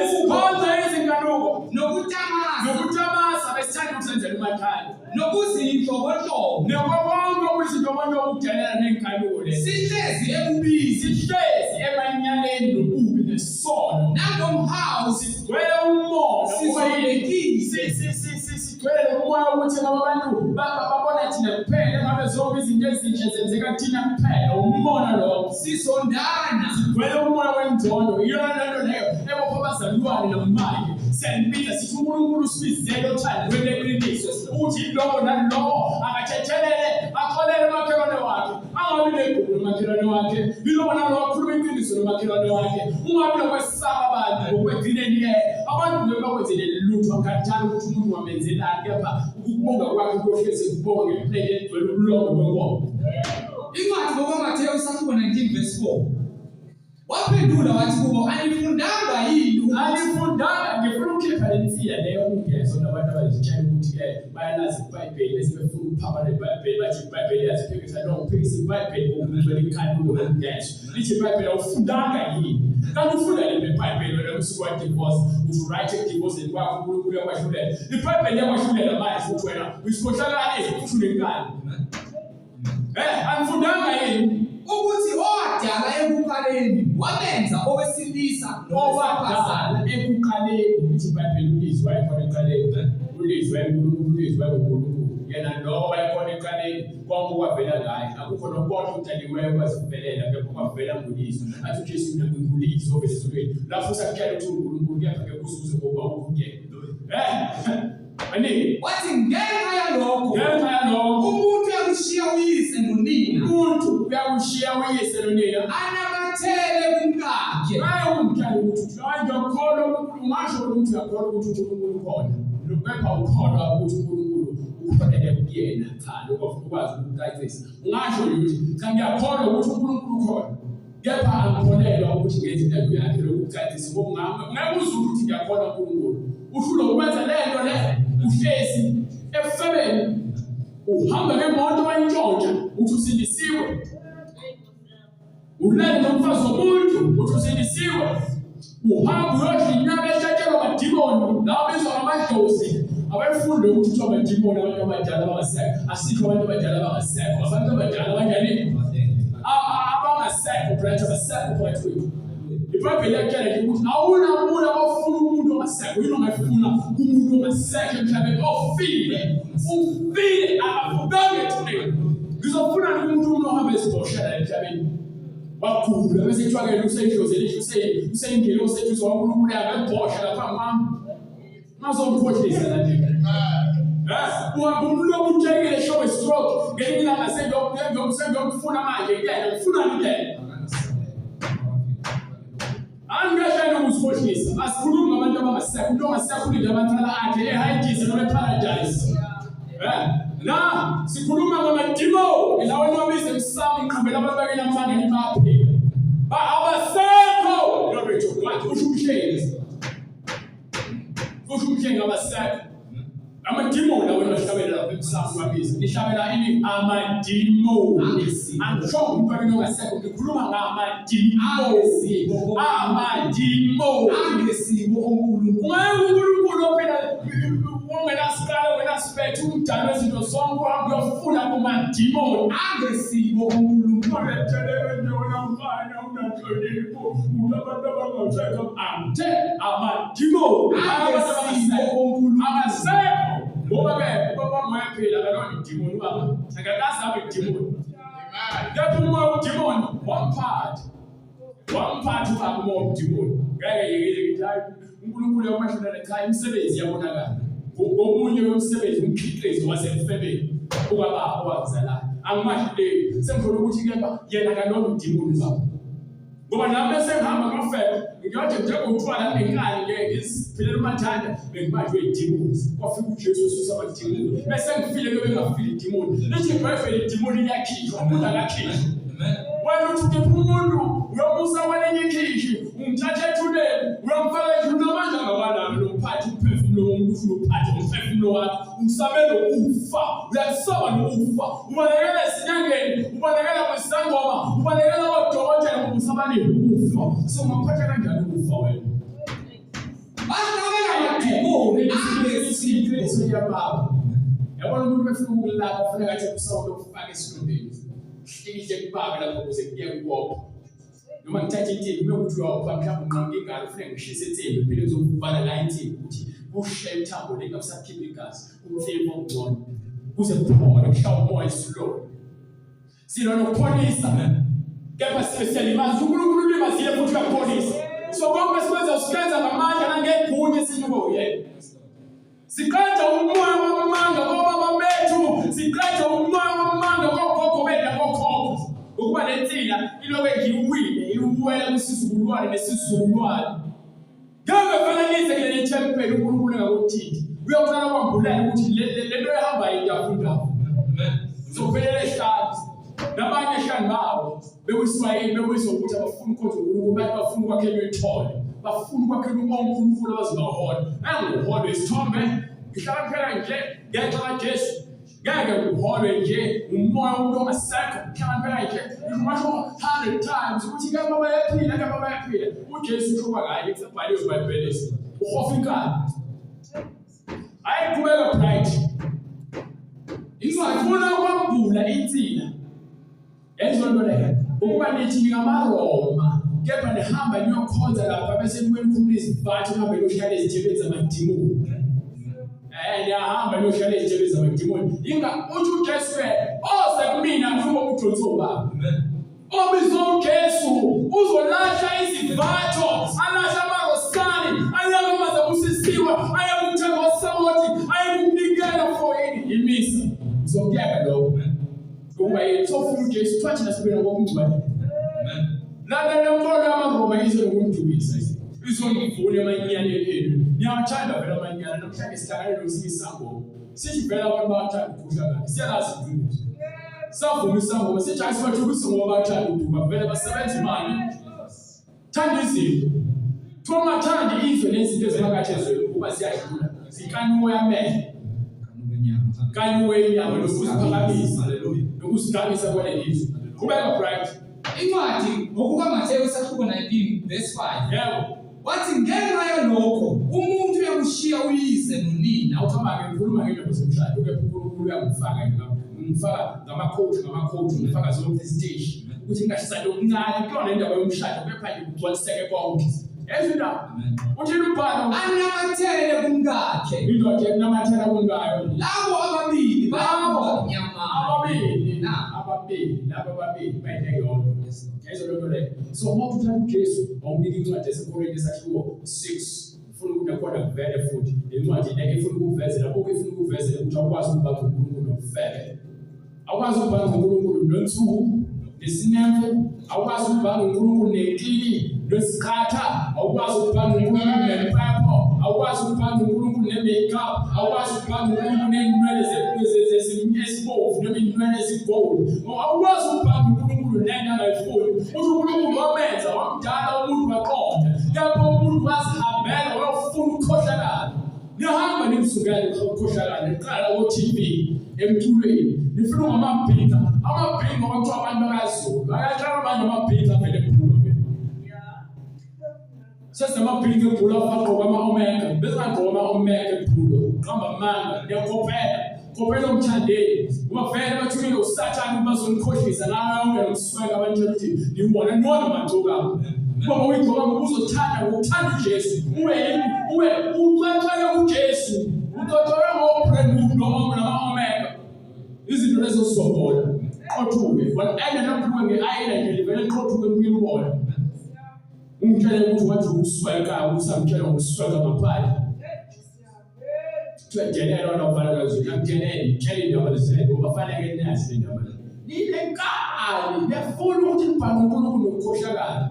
nokutamasa besithanda ukusenzela umathanda nokuzinhlobonhlobo nokonke okuyizinhlobonhlobo ukudelela nenkanuko le sihlezi ebubini sihlezi emanyaleni nobubi nesono nangomhawu sigcwele umoya sitwele umoya ukuthi abantu babona thina kuphela ngabe zonke izinto ezinhle zenzeka thina kuphela umbona lo sisondana sitwele umoya wenzondo iyona nto leyo ebopha abazalwane nomali senbiza sithi uNkulunkulu usibizele uthando lweqiniso ukuthi lowo nalowo akathethelele akholele umakhelwane wakhe angabi negugu nomakhelwane wakhe yilowo nalowo akhuluma iqiniso nomakhelwane wakhe ungabi nokwesaba abantu ngokwegcineni abantu bebakwenzele lutho akathanda ukuthi umuntu wamenzelani kepha ukubonga kwakhe kuyohleze kubonga ngeplate egcwele ubulongo benkomo. Incwadi ngoMathewu 19:4 waphendula wathi kubo anifundanga yini anifundanga ngifuna ukukhipha lensiya leyo ungezo nabantu abazitshela ukuthi bayalazi iBhayibheli bese befuna ukuphapha leBhayibheli bathi iBhayibheli yaziphikisa no ukuphikisa iBhayibheli ngokugcwele ikhaya ngokungezo lithi iBhayibheli awufundanga yini kanti ufunda leBhayibheli wena usuku wa divorce uthi write a divorce kwakho uNkulunkulu yakwahlulela iBhayibheli yakwahlulela manje futhi wena uyisikhohlakala ezifuthule enkani anifundanga yini ukuthi owadala ekuqaleni wamenza owesilisa owadala ekuqaleni ukuthi iBhayibheli ulizwi wayekhona eqaleni ulizwi wayenkulunkulu ulizwi wayenkulunkulu yena lo wayekhona eqaleni konke kwavela ngaye akukho nokodwa utaliweyo kwazivelela kepha kwavela ngulizwi athi uJesu ngulizwi ovela ezulwini lapho usakhela ukuthi uNkulunkulu kepha ke kuzuze ngoba ukuyena ani wathi ngenxa yalokho umuntu uyakushiya uyise nonina anamathele kumkakhe hayi umkakhe ukuthi manje ukholwa ungasho ukuthi uyakholwa ukuthi uNkulunkulu ukhona lokepha ukholwa ukuthi uNkulunkulu ukholele kuyena cha lokho ukwazi ukuqayisa ungasho ukuthi cha ngiyakholwa ukuthi uNkulunkulu ukhona kepha angikholelwa ukuthi ngenze into yakhe lokuqayisa ngoba ngeke uzwe ukuthi ngiyakholwa uNkulunkulu uhlula ukwenza lento le uhlezi efebeni uhamba ngemoto wayintshontsha uthi usindisiwe ulele nomfazi womuntu uthi usindisiwe uhamba uyodla inyama eshatshelwa amadimoni labizwa ngamadlozi abayifunde ukuthi kuthiwa amadimoni abantu abadala abangasekho asikho abantu abadala abangasekho abantu abadala abanjani abangasekho branch abasekho phakathi kwethu iBhayibheli yakutshela nje ukuthi awunamuntu ofuna umuntu ongasekho yini ongafuna umuntu ongasekho emhlabeni ofile akafukanga ethuneni ngizofuna umuntu ohamba eziboshela emhlabeni wakhula bese ethwakela useyidlozela useyingelo sethu waNkulunkulu yakabosha lapha mama mazomkhohlisa la nje uhambe umutshekile show stroke ngelinye ilanga sengiyokufuna manje kuyena ngifuna ngidele angashayina ukuzikhohlisa asikhulumi ngabantu abangasekho umuntu ongasekho ulinde abantwana akhe ehayidisi noma eparadise la sikhuluma ngamadimo ilawo nobize emsamo iqhubela abantu bakela amanga imaphela abasekho lobethu kwathi ushumshenge abasekho amadimo lawo nohlabela lapha emsamo babiza nihlabela ini amadimo angisho umuntu ongasekho ngikhuluma ngamadimo angesimo uNkulunkulu ophela ungenasikala wenaspect umdalo wezinto zonke uyafuna kumadimoni angesimo uNkulunkulu ethelele njona mfana unahlonipho unabantu abangasekho ante amadimoni abasekho ngoba ke baba moya phela kalona idimoni baba akakazi abe idimoni yathi uma udimoni wamphathi baba uma udimoni ngeke yekele ngithi hayi uNkulunkulu yakwahlulela cha imisebenzi yabonakala ngomunye womsebenzi umkhiqizo wasemfebeni ubaba owazalayo angimahluleki sengifuna ukuthi kepha yena kalona udimoni baba ngoba nami sengihamba ngafela ngiyothi njengotshwala enkani ngiziphilela umathanda bengibanjwe idimoni kwafika uJesu ususa amadimoni bese ngifile bengafili idimoni lithi iBhayibheli idimoni liyakhishwa umuntu akakhishwa wena uthi umuntu uyomusa kwelinye ikhishi umthatha ethuneni uyamfaka endlini namanje angabanami lomphathi umphefumulo womuntu uphathe umphefumulo wakhe umsamele ukufa uyasaba nokufa ubalekela esinyangeni ubalekela kwisangoma ubalekela kodokotela ngokusabaleni ukufa so ungaphatha kanjani ukufa wena bahlabela amadimoni angesimo yababa yabona umuntu befuna ukulapha kufanele athi kusawulo ukufaka esilondeni ihle kubaba lapho kuze kuye kuwopha noma ngithatha intimbi bekuthi uyawupha mhlawumbe unqamke ingalo ufike ngishise intimbi phela uzokubala la intimbi ukuthi ushiya ithambo lingasakhiphi igazi umfimbo ongcono kuze kuphole kuhlawula umoya isilo silo nokupholisa kepha siyalimaza uNkulunkulu ulimazile futhi uyapholisa so konke sikwenza usikwenza ngamandla nangegunya sinyuko uyena siqeda umoya wamanga obaba bethu siqeda umoya wamanga kogogo bethu nakokhokho ukuba lensila ilobe ngiwile iwela kwisizukulwane nesizulwane ngeke fanelise kule tempeli uNkulunkulu ngakuthinta uyaqala kwambulela ukuthi lento ehamba iyafunda amen sokuphelele ehlati nabanye ehlani babo bekuswayini bekuyisokuthi abafuna ukwenza uNkulunkulu bathi bafuna ukwakhela ithole bafuna ukwakhela uNkulunkulu abazibahola anguholo isithombe ngihlala phela nje ngenxa kaJesu ngeke uholwe nje umoya umuntu ongasekho ngihlala phela nje ngisho 100 times ukuthi ke baba yaphila uJesu ushoba kanye kusabhaliwe eBhayibhelini uhofa inkani ayikubeka pride isifuna kwambula insila ezonto leyo ukuba nithi ngamaRoma kepha nihamba niyokhonza lapha bese nikhuluma izivathi ngihambe niyohlala ezithebeni zamadimoni niyahamba niyohlala ezithebeni zamadimoni inga uthi uJesu oze kumina kuba udonsa ubaba obizo uJesu uzolahla izivatho alahla amarosani ayakamaza kusisiwa ayakumthaka wasawoti ayakumnikela for imisa uzokuyeka lokho ngoba yethofu uJesu thathi nasibena ngokuba lana nempola amaroma izokundubisa izongivuna emanyane enu niyathanda vela amanyana namhlanje sihlangane nosisango sithi vela abantu bathanda ukudlala siyalazi ukuthi savuma isango sithi asibathukise ngoba bathanda ukuduka vele basebenza imali thanda izinto thoma thanda izwe nezinto eziphakathi ezweni kuba siyadlula zikanyuwe amehlo kanyuwe inyama lokuziphakamisa nokusigabisa kwalelizwe kubeka bright incwadi ngokuka Mateyu 19 verse 5 yebo wathi ngenxa yalokho umuntu uyakushiya uyise nonina awuthamba ngikhuluma ngendaba zomshado kepha uNkulunkulu uyangifaka ngama-quote ngifaka zonke stage ukuthi ngashisa lokuncane kuyona indaba yomshado kepha nje kugcwaliseke konke ezindaba uthi umbhalo anamathele kumkakhe indoda enamathela kumkayo labo ababili labo nyama ababili bayineke yodwa ezo lonto leyo so uma uthanda uJesu awuniki incwadi yaseKorinte esakhiwo 6 ufuna ukuthi akhona kuvele futhi incwadi le ifuna ukuvezela lokho ifuna ukuvezela ukuthi akwazi ukubamba uNkulunkulu nokufele akwazi ukubamba uNkulunkulu nonsuku nesinemfu akwazi ukubamba uNkulunkulu nenkili nesikhatha awukwazi ukubamba uNkulunkulu nempapo awukwazi ukubamba uNkulunkulu nemakeup awukwazi ukubamba uNkulunkulu nenwele zesibovu noma inwele ezigold awukwazi ukubamba uNkulunkulu nento angayifuni uthi uNkulunkulu wamenza wamdala umuntu waqonda lapho umuntu wazihambela wayofuna ukukhohlakala nihamba nimsukele ukukhohlakala niqala ku-TV emculweni nifuna ngamabhinga wakuthiwa abantu bakaZulu ayahlala abantu amabhinga vele ephula sesamabhinga ephula afaqoka ama-omega bezingagqoka ama-omega ephula qamba amanga niyakhophela umthandeni uma vele bathumile usathane bazomkhohlisa nayo yonke nomsweka abantu ukuthi niwona matokabo uma uyigqoka ngokuzothanda ngokuthanda uJesu ube uxexele uJesu uxexele ngopremulo noma nama-omega izinto lezo zizobola qothuke whatever naphuke nge-ayela nje livele qothuke kumile ubola umtshele ukuthi wathi ukusweka usamtshela ngokusweka ngaphandle tuyajenela nokuvala kazulu namjenele tshele indaba zenu bafanele nazi indaba nilenkani nefuna ukuthi nibhale uNkulunkulu nokukhohlakala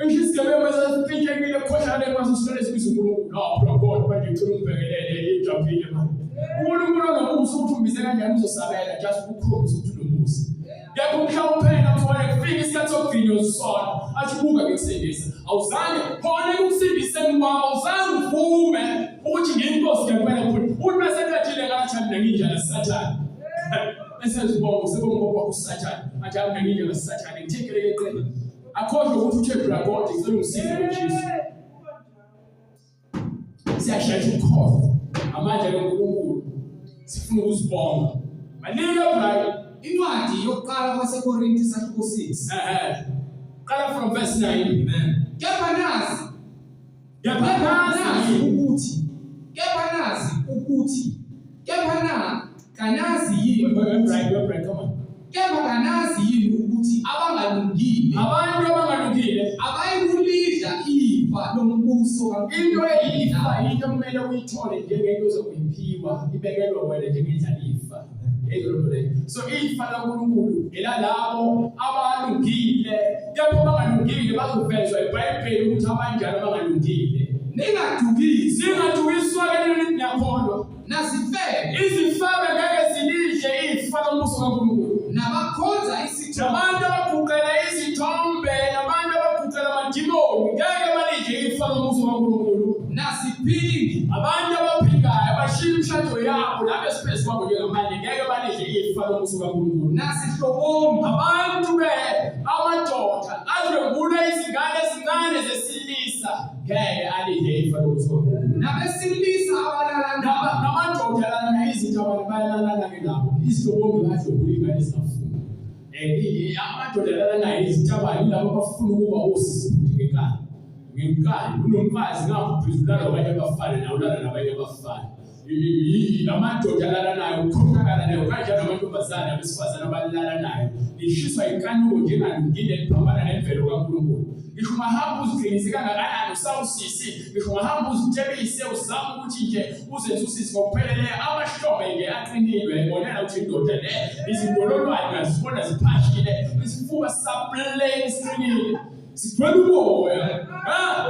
Ngisizebe sesiphinjekile khohlane kwasisitole sibiza uNkulunkulu no bro manje ngicela ungibhekelele ijapile manje uNkulunkulu nomusa uthumbise kanjani uzosabela just ukukhombisa ukuthi unomusa yebo mhlawumphela mfowethu kufika isikhathi sokugcina usona achibuka ngekusindisa awuzange khona ukusindise kwami awuzange uvume ukuthi ngiyinkosi ngempela futhi uthi bese kathile ngathanda nginjana sathane esezibonga sebongoba usathane athi ami nginjana sathane ngithengeleke eqele akhohle ukuthi uthe bragodi ngicela ungisize kuJesu siyashaya ukukhohlwa amandla kaNkulunkulu sifuna ukuzibonga maningi eBhayibheli incwadi yokuqala kwaseKorinte 6 qala from verse 9 amen kepha nazi ukuthi ukuthi kepha na kanazi yini Right, come on. kepha kanazi yini ukuthi abangalungile abayikulidla ifa lombuso Into eyifa into kumele uyithole njengento ozokuyiphiwa ibekelwe wena njengendlalifa. So ifa laNkulunkulu elalabo abalungile, kepha abangalungile bazovezwa eBhayibhelini ukuthi abanjani abangalungile. Ningadukiswa ke niyakholwa. nasifebe Izifebe ngeke zilidle ifa lombuso kaNkulunkulu. nabakhonza isithombe Nabantu abagugela izithombe, nabantu abagugela amadimoni, ngeke balidle ifa lombuso kaNkulunkulu. nasiphingi Abantu abaphingayo abashiya imishado yabo lapho esiphezu kwabo njengamanje ngeke balidle ifa lombuso kaNkulunkulu. nasihlobonga Abantu amadoda adlwengula izingane ezincane zesilisa ngeke alidle ifa lombuso kaNkulunkulu. nabesilisa abalala ndaba Namadoda lana izinto abantu bayalalana ke nabo izihlobonga badlwengula izingane ezingafuni. Amadoda lana izinto abantu labo bafuna ukuba osisi ngekani. Ngekani unomfazi ngaphuphuzula abanye abafana nawulala nabanye abafana. Amadoda alala nayo ukhokakala nayo kanjalo amantombazana abesifazana abalala nayo lishiswa inkanuko njengalungile liphambana nemvelo kaNkulunkulu. Ngisho ungahamba uziqinise kangakanani usawusisi, ngisho ungahamba uzitshebise uzama ukuthi nje uzenze usisi ngokupheleleyo, amahlombe nje aqinile ibonela ukuthi indoda le izindololwane ngazibona ziphashile, isifuba saplane siqinile sigcwele umoya.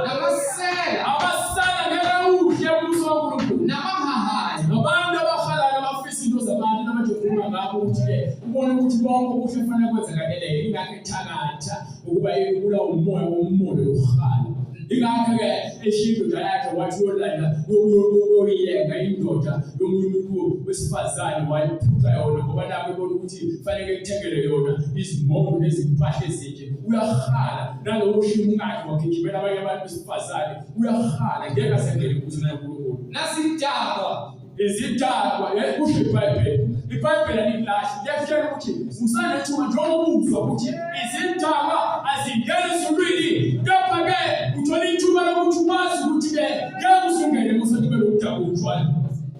namasela Abasala ngeke udle umbuso kaNkulunkulu. namahahayi Abantu abahalala abafisa into zabantu nabajophuma ngabo ukuthi ubone ukuthi bonke okuhle kufanele kwenzakalele ingakho ethakatha ukuba yekula umoya womumo lokuhala. Ingakho-ke eshiya indoda yakhe wathi uyolanda uyoyenga indoda yomunye umuntu wesifazane wayiphutha yona ngoba nakho ebona ukuthi kufanele ekuthengele yona izimoto nezimpahla ezinje. Uyahala nalowo shimo ngakhe wagijimela abanye abantu besifazane uyahala ngeke asengele kuzo naye uNkulunkulu. nasidakwa Izidakwa kusho iBhayibheli. iBhayibheli alilahle liyakutshela ukuthi usanethuba njengobuzwa ukuthi izidakwa azingeni ezulwini, kepha-ke uthola ithuba lokuthi ubazi ukuthi-ke ngeke usungene musathi belokudaba utshwala.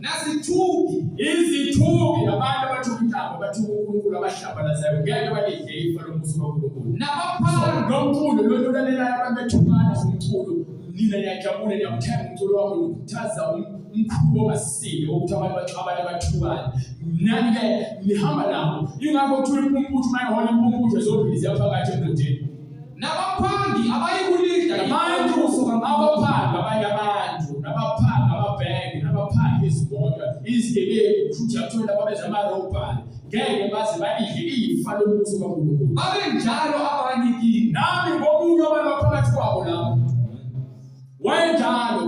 nasithuki Izithuki abantu abathuka intaba abathuka uNkulunkulu abahlambalazayo ngeke balidle ifa lombuso kaNkulunkulu. nabaphanga Nomculo lo lalelayo abantu bethukana umculo, nina niyajabula niyamthemba umculo wabo nokukhuthaza umkhubo omasile wokuthi abantu abathukana. Nani-ke nihamba nabo, ingakho uthula impumputhi mayihola impumputhi zombili ziyaphakathi emgodini. nabaphangi abayikulidla Abantu abaphangi abanye abantu nabaphanga amabhenge nabaphanga izimoto izigebengu futhi athola babeza amarobhani ngeke baze balidle ifa lombuso kaNkulunkulu. babe njalo abanye kini Nami ngomunye phakathi kwabo lapho wayenjalo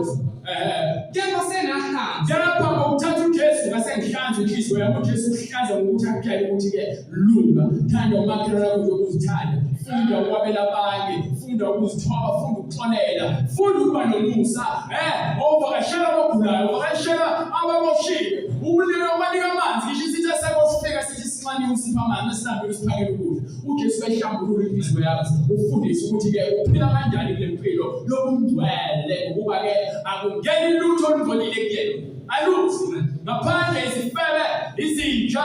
kepha senahlanza njengapha ngokuthatha uJesu ngasengihlanza inhliziyo yami. uJesu uhlanza ngokuthi akutshele ukuthi-ke lunga, thanda umakhelwane wakho njengokuzithanda, funda ukwabela abanye, funda ukuzithoba, funda ukuxolela, funda ukuba nomusa, ovakashela abagulayo, ovakashela ababoshiwe, ubanika amanzi. Ngisho isitha sakho sifika sithi sincane usipha amanzi esilambile usiphakele ukudla. uJesu uyahlambulula inhliziyo yakho, ufundise ukuthi-ke uphila kanjani kule mpilo yobungcwele, ukuba-ke akungeni lutho olungcolile kuyena. Aluthi ngaphandle izifebe, izinja,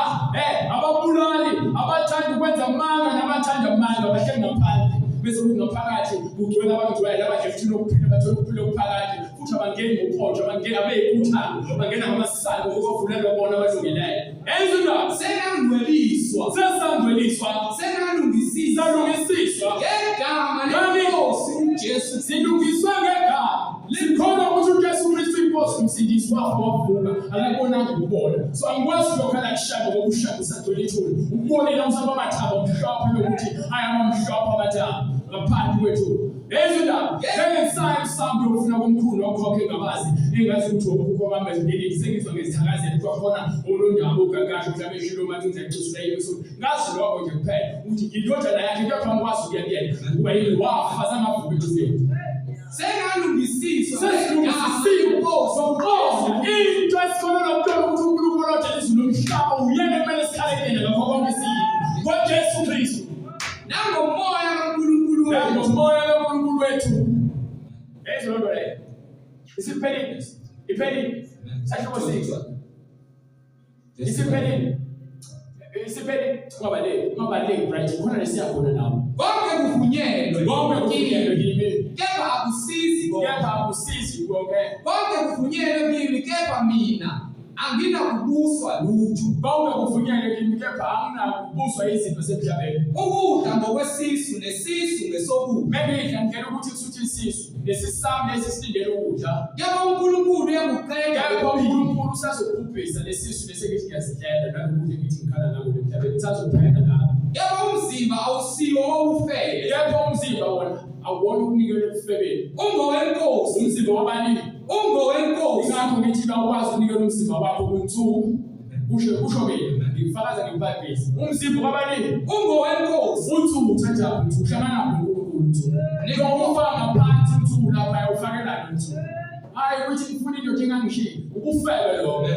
ababulali, abathanda ukwenza amanga nabathanda amanga bahleli ngaphandle. Bese ngaphakathi kugcwele abangcwele abadle futhi nokuphila bathola ukuphila okuphakathi, futhi abangeni ngophonjo, abangeni abeyikuthalo, bangena ngamasiko okuvulelwa bona abalungileyo. Ezindaba senangcweliswa sesangcweliswa, senalungisiswa salungisiswa ngegama lenkosi uJesu silungiswe ngegama. Likhona ukuthi uJesu Kristu inkosi umsindisi wakho wavuka akabonanga ukubona. So angikwazi ukukhala kushaka ngokushaka usagcwelithuli ukubonela umsaba amathaba omhlophe lokuthi ayamamhlophe amathaba ngaphansi kwethu. Ezindaba njengesayo sambi ofuna komkhulu nokhokhe ngabazi engathi ukuthi ukukho kwami ezindleleni sengizwa ngezithakazelo kwakhona olondaba ugagashi mhlawumbe eshilo manje ngizacusula yesu ngazi lokho nje kuphela ukuthi indodana yakhe kepha ngikwazi ukuyakuyena ukuba yini wafa zangavuka zethu. senalungisiswa Sesilungisisiwe soqoza into esikhona nomntwana ukuthi uNkulunkulu othela izulu nomhlaba uyena kumele sikhale kuyena ngakho konke siyini ngoJesu Kristu nangomoya kaNkulunkulu wethu nangomoya kaNkulunkulu wethu. Ezolondole isiphelile iphelile sahloko 6 Isiphelile ungabaleki right khona lesiyakhona nawo. Konke kuvunyelwe kimi. Kepha akusizi konke. Konke kuvunyelwe kimi kepha mina anginakubuswa lutho. Konke kuvunyelwe kimi kepha anginakubuswa izinto zemhlabeni. Ukudla ngokwesisu nesisu ngesokudla. Maybe ngicela ukuthi kusuthi isisu lesisami lesisilindele ukudla. Kepha uNkulunkulu uyakuqeda uNkulunkulu usazokubhubhisa lesisu lesekithi ngiyazidlela nalokudla ngithi ngikhala nako emhlabeni usazophela lapho. Kepha umzimba awusiwo owufele. Kepha umzimba wona awona ukunikelwe ekufebeni. Ungowenkosi. Umzimba wabani? Ungowenkosi. Ingakho ngithi bakwazi ukunikela umzimba wakho kunsuku. Usho mina ngifakaza ngeBhayibheli. Umzimba wabani? Ungowenkosi. Unsuku uthatha ukuthi uhlangana noNkulunkulu unsuku. Ngiyofaka phansi unsuku lapha ufakelana unsuku. Hayi ukuthi ngifuna into engangishiya. Ukufebe lo.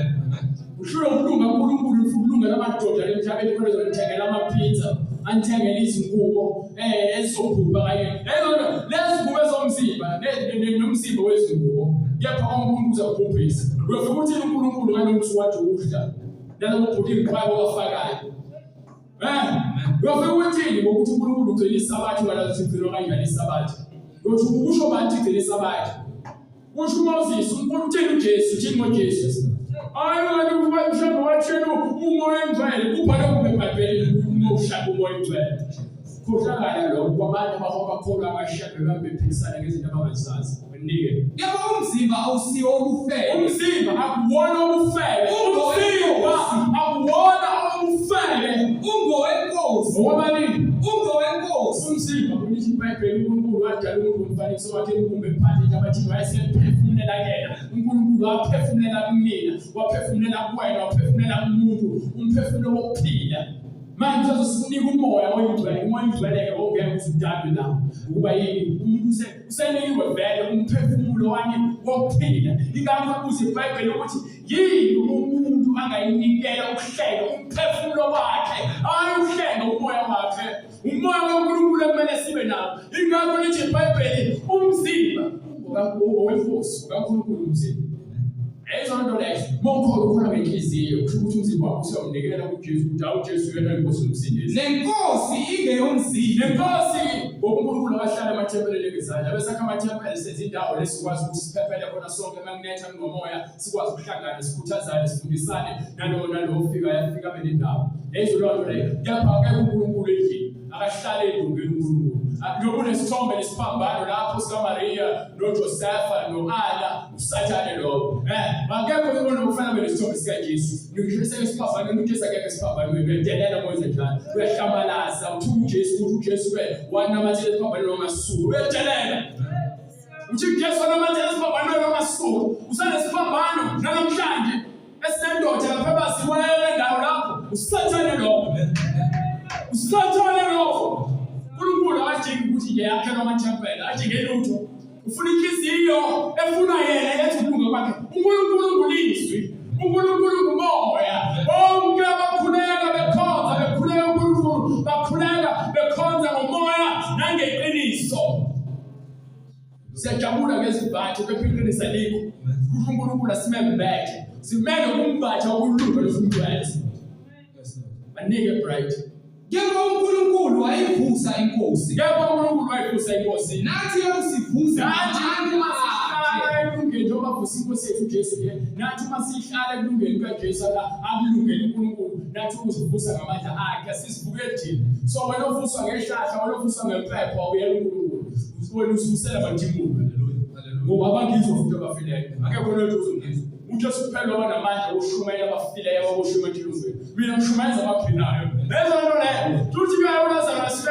Ushilo ukulunga uNkulunkulu ukulunga lamadoda emhlabeni khona ezonithengela amapizza, anithengele izingubo ezizobhubha kanye. Lezi ngubo ezomzimba nomzimba wezingubo. Kepha uNkulunkulu uzakubhubhisa. Uyofika ukuthi uNkulunkulu ngalomsuku wathi udla. Nalabo bhuti ngiqhawe wafakayo. Uyofika ukuthi ngokuthi uNkulunkulu ugcina isabathi walazi impilo kanjani isabathi. Uyothi ukusho bathi ugcina isabathi. Usho Moses uNkulunkulu uthini uJesu uthini ngoJesu. Hayi ukuba mhlawumbe wathena umoya engcwele kubhalwe kuBhayibhelini umoya engcwele. Kuhlangana lokho kwabantu abakholwa abashebe bambephikisana ngezinto abangazazi. Benike. Kepha umzimba awusiwo owufele. Umzimba akuwona owufele. Umzimba akuwona owufele. Ungowenkosi. Ngobani? Ungowenkosi. Umzimba kulithi iBhayibheli uNkulunkulu wadala umuntu umfanekiso wakhe ubumbe phansi abathi wayesephefumulela yena. uNkulunkulu waphefumulela kumina, waphefumulela kuwena, waphefumulela kumuntu, umphefumulo wokuphila. Manje uzosinika umoya oyingcwele, umoya oyingcwele ongeke uzudambe nawo. Ukuba yini umuntu usenikiwe vele umphefumulo wakhe wokuphila. Ingakho kuze iBhayibheli ukuthi yini umuntu angayinikela ukuhlenga umphefumulo wakhe. Hayi ukuhlenga umoya wakhe. Umoya kaNkulunkulu kumele sibe nawo. Ingakho lithi iBhayibheli umzimba owenkosi kaNkulunkulu umzimba. Ezonto lezo mokho ukhona ngenhliziyo kusho ukuthi umzimba wakho usiyomnikela kuJesu ukuthi awuJesu yena inkosi umsindisi. Nenkosi ingeyomzimba. Nenkosi ngoNkulunkulu abahlala emathempelini ngezandla besakha amathempeli sezindawo lesikwazi ukuthi siphephele khona sonke makunetha ngomoya sikwazi ukuhlangana sikhuthazane sifundisane nalo ofika yafika belindawo. Ezolonto leyo kepha ke uNkulunkulu endlini akahlale endungeni uNkulunkulu. Nokunesithombe lesiphambano lapho sikaMaria noJosefa noAnna usathane lo. Akekho ubona kufanele nesithombe sikaJesu. Ngisho isiphambano umuntu esakekho isiphambano uyedelela moze njalo. Uyahlamalaza uthi uJesu wanamathela isiphambano nomasuku. Uyedelela. Uthi uJesu wanamathela isiphambano nomasuku. Usanesiphambano namhlanje esendoda lapha basiwele ndawo lapho. Usathane lo. Usathane lo. uNkulunkulu ajike ukuthi yakhe amathempeli ajike lutho ufuna inhliziyo efuna yena yethi ukulunga kwakhe. uNkulunkulu ngulizwi, uNkulunkulu ngumoya. Bonke abakhuleka bekhonza uNkulunkulu bakhuleka bekhonza ngomoya nangeqiniso. Siyajabula ngezimbatho bephikirisa likho. uNkulunkulu asimembeke simele umbatha wokulunga losumntwana. Banike bright. Kepha uNkulunkulu wayivusa inkosi. Kepha uNkulunkulu wayivusa inkosi. Nathi ukusivusa nathi masihlala ekulungeni njengoba vusa inkosi yethu uJesu ke. Nathi masihlala ekulungeni kaJesu akulungeli uNkulunkulu. Nathi ukuzivusa ngamandla akhe sisivuke thina. So wena uvuswa ngehlahla, wena uvuswa ngempepho uyela uNkulunkulu. Wena ususela bandimulo. Haleluya. Ngoba abangizwa futhi abafileyo. Akekho lento uzongizwa. uJesu kuphela wanamandla wokushumayela abafileyo aboshuma etilungweni. Mina ngishumeza abaphilayo. Lezo nto le tuthi uLazarus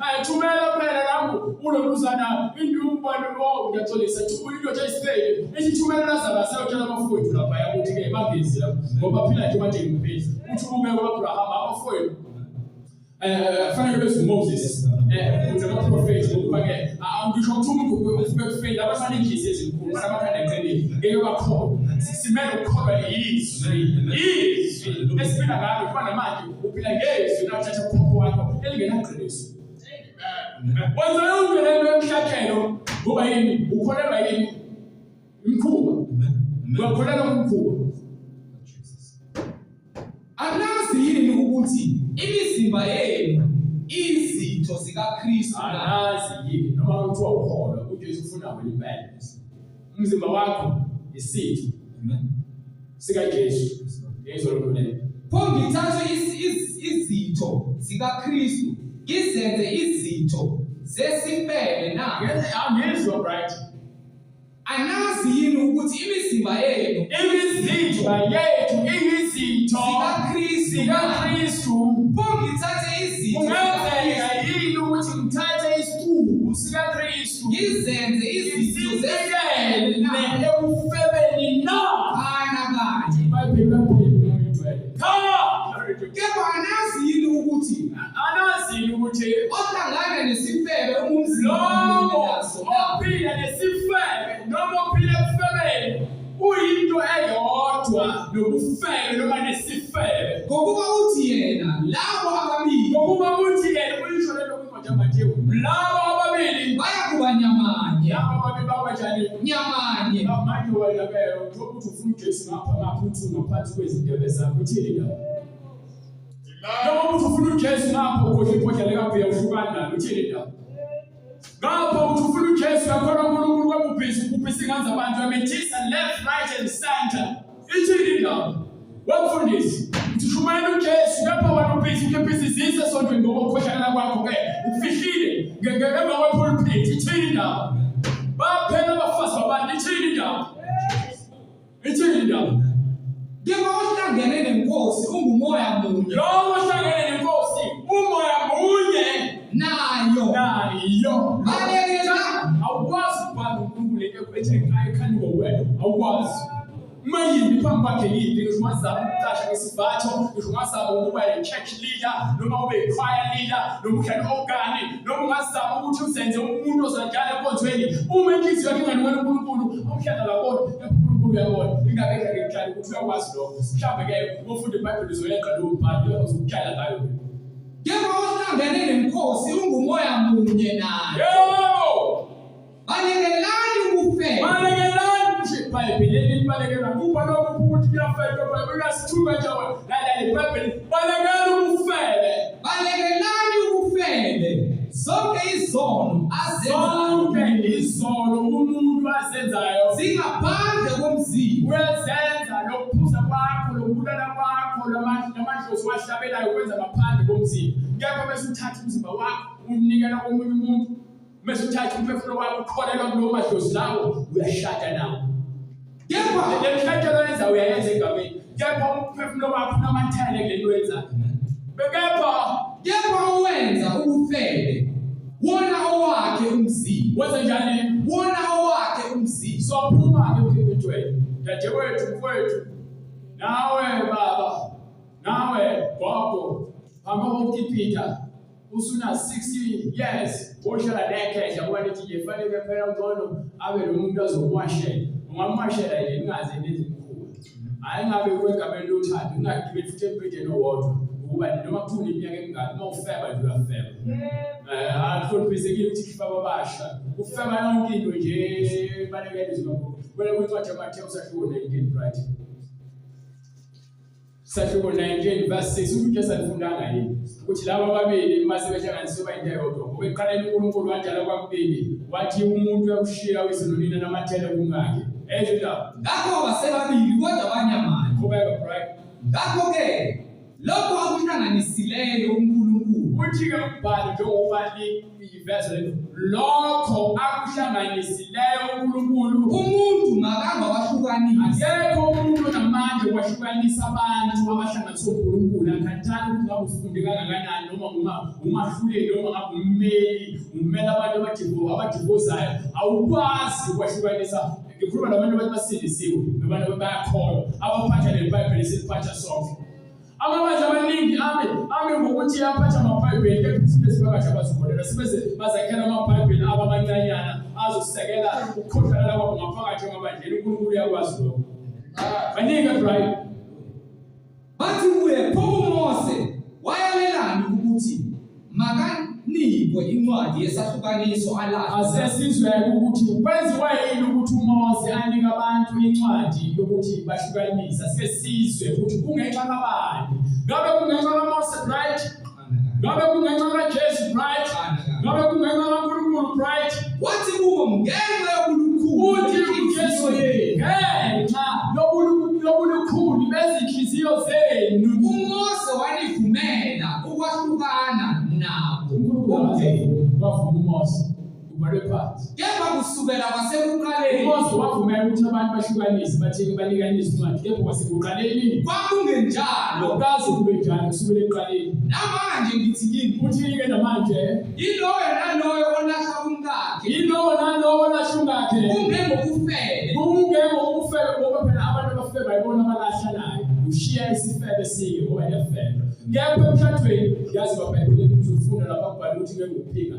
ayithumela phela lapho ulokuzana indumba lo ngiyatholisa into ayisipele esithumela uLazarus ayotshela abafowethu lapha yakuthi ke bangezi lapho ngoba phila nje manje ngimphezi uthi ube uAbraham abafowethu fanele bese Moses unabaprofeti ngoba ke ngisho ukuthi umuntu ufike abafana inhliziyo ezinkulu sabakhanda eceleni ngeke bakhona simele ukukholwa yizwi esifika ngalo kufana manje uphila ngezwi nathatha ukhokho wakho elingenaqiniso. Wenza yonke lento emhlathelo ngoba yini ukholelwa yini imkhuba. Uyakholelwa kumkhuba. ukuthi imizimba yenu izitho zikaKristu. Anazi yini noma kuthiwa ukholwa uJesu ufuna wena impela. Umzimba wakho isitho. Amen. SikaJesu. Yesu lo leyo. Pho ngithathe izitho zikaKristu ngizenze izitho zesifebe na. Angizwa right. Anazi yini ukuthi imizimba yenu Imizimba yethu iyizitho zikaKristu. Pho ngithathe izitho Kungenzeka yini ukuthi ngithathe isicubu sikaKristu ngizenze izitho zesifebe na. Ekufebeni na. Kepha anazi yini ukuthi ohlangana nesifebe umzimba ophila nesifebe noma ophila ekufebeni uyinto eyodwa nobufebe noma nesifebe. Ngokuba uthi yena labo ababili uyisho lento kwincwadi kaMateyu, labo ababili bayakuba nyamanye. labo ababili babanjani? Nyamanye. Manje wena ke ukuthi ufuna uJesu ngapha ngaphansi kwezindebe zakho uthini la? Noma uthi ufuna uJesu ngapha ukhohle ibhodlela likaBhiya uhlukana nalo uthini la? Ngapha uthi ufuna uJesu yakhona uNkulunkulu kwabubhisa ingane zabantu amethisa left right and center. Ithini la? Wamfundisi uthi shumela uJesu ngapha wena ubhisi ukephisizisa esontweni ngoba ukhohlakala kwakho ke ufihlile ngemva kwepulpit. Ithini la? Baphela abafazi babantu. Ithini la? Ithini la? Kepha ohlangene nenkosi ungumoya munye. Lo ohlangene nenkosi umoya munye nayo. Haleluya. Awukwazi ukubamba uNkulunkulu ethe ayikhaniwe wena. Awukwazi. Mayini phambi kwakhe yini ngisho ungazama ukuqasha ngesibatho, ngisho ungazama ukuba yi-church leader noma ube yi-choir leader noma uhlale ogani noma ungazama ukuthi uzenze umuntu ozanjalo enkonzweni. Uma inhliziyo yakhe inganwela uNkulunkulu umhlanga kabona uNkulunkulu uyabona. Ingabekho ngihlala ukuthi uyakwazi lokho. Mhlawumbe ke ufunde iBhayibheli uzoyeqa lowo mbhalo uzokutyala ngayo. Kepha ohlangene nenkosi ungumoya munye nayo. Yebo. Balekelani ubufebe. Bhayibheli libalekela kuba lokho ukuthi kuyafeka eBhayibheli uyasithuka nje wena. Lalela iBhayibheli balekela ubufebe. Balekelani ubufebe. Zonke izono umuntu azenzayo zingaphandle komzimba. Uyazenza lokuphuza kwakho lokubulala kwakho namadlozi wahlabelayo kwenza ngaphandle komzimba. Kepha bese uthatha umzimba wakho unikela komunye umuntu. Bese uthatha umphefumulo wakho ukholelwa kulowo madlozi lawo uyashada nawo. Kepha le mhlatshelo yenza uyayenza egameni. Kepha umphefumulo wakho unamathele kule nto yenzayo. Kepha uwenza ubufebe wona owakhe umzimba. Wenza njani? Wona owakhe umzimba. Sophuma-ke mthethweni. Dadewethu mfowethu. Nawe baba. Nawe gogo. Hamba kokipita. Usuna 60 years. Wohlala nekhehla kuba lithi nje fanele phela ngcono abe lo muntu azomwashela. Ungamashela yini ingaze nezimkhulu. Hayi ngabe kwegameni lothando ungagibeli futhi empedeni owodwa. Ukuba noma kuthuni iminyaka emingaki uma ufeba nje uyafeba. Akuhloniphekile ukuthi kufaba abasha. Ufeba yonke into nje balekela izikho. Kwele kwincwadi yaMateyu usahluko 19 right. Sahluko 19 verse 6 uJesu alifundanga yini? Ukuthi laba ababili mase behlanganiswe bayinto eyodwa. Ngoba eqaleni uNkulunkulu wadala kwakubili. Wathi umuntu uyashiya wezinonina namathele kungakhe. Ezila ngakho basebabili kodwa banyamanye. Kubeka right. Ngakho ke lokho akuhlanganisileyo uNkulunkulu uthi-ke umbhalo njengoba iveze lokho akuhlanganisileyo uNkulunkulu umuntu makangawahlukanisi. Akekho umuntu onamandla okwahlukanisa abantu abahlanganiswe uNkulunkulu. Akhathali ukuthi ngabe ufunde kangakanani noma umahluleli noma ngabe ummeli abantu abadivozayo. Awukwazi ukwahlukanisa. Ngikhuluma nabantu abasindisiwe nabantu bayakholwa abaphatha leBhayibheli seliphatha sonke. Amabandla amaningi ame ngokuthi yaphatha amaBhayibheli ebhizinisi phakathi abazikholelwa sibeze bazakhela amaBhayibheli abancanyana azosekela ukukhohlakala kwabo ngaphakathi emabandleni. uNkulunkulu uyakwazi lokho. Baningi right. Bathi kuye pho uMose wayalelani ukuthi nikwe incwadi yesahlukaniso alahle asesizwe ukuthi kwenziwa yini ukuthi uMose anike abantu incwadi yokuthi bahlukanisa sesizwe ukuthi kungenxa kabani ngabe kungenxa kaMose right ngabe kungenxa kaJesu right ngabe kungenxa kaNkulunkulu right wathi kubo ngenxa yobulukhulu uthi uJesu ngenxa yobulukhulu bezinhliziyo zenu uMose wanivumela ukwahlukana nabo wavuma uMose ubhalwe phansi kepha kusukela kwasekuqaleni uMose wavumela ukuthi abantu bahlukanise batheke banikanise incwadi kepha kwasekuqaleni kwakungenjalo kaze kube njalo kusukela ekuqaleni namanje ngithi yini uthi-ke namanje yiloyo naloyo olahla umkakhe yilowo nalowo olahla umkakhe kungengokufele ngoba phela abantu abafebe bayibona abalahlanayo ushiya isifebe siye ngoba nefebe kepha emshadweni yazi baBhayibheli uzofunda lapha kubhalwe ukuthi ngekuphika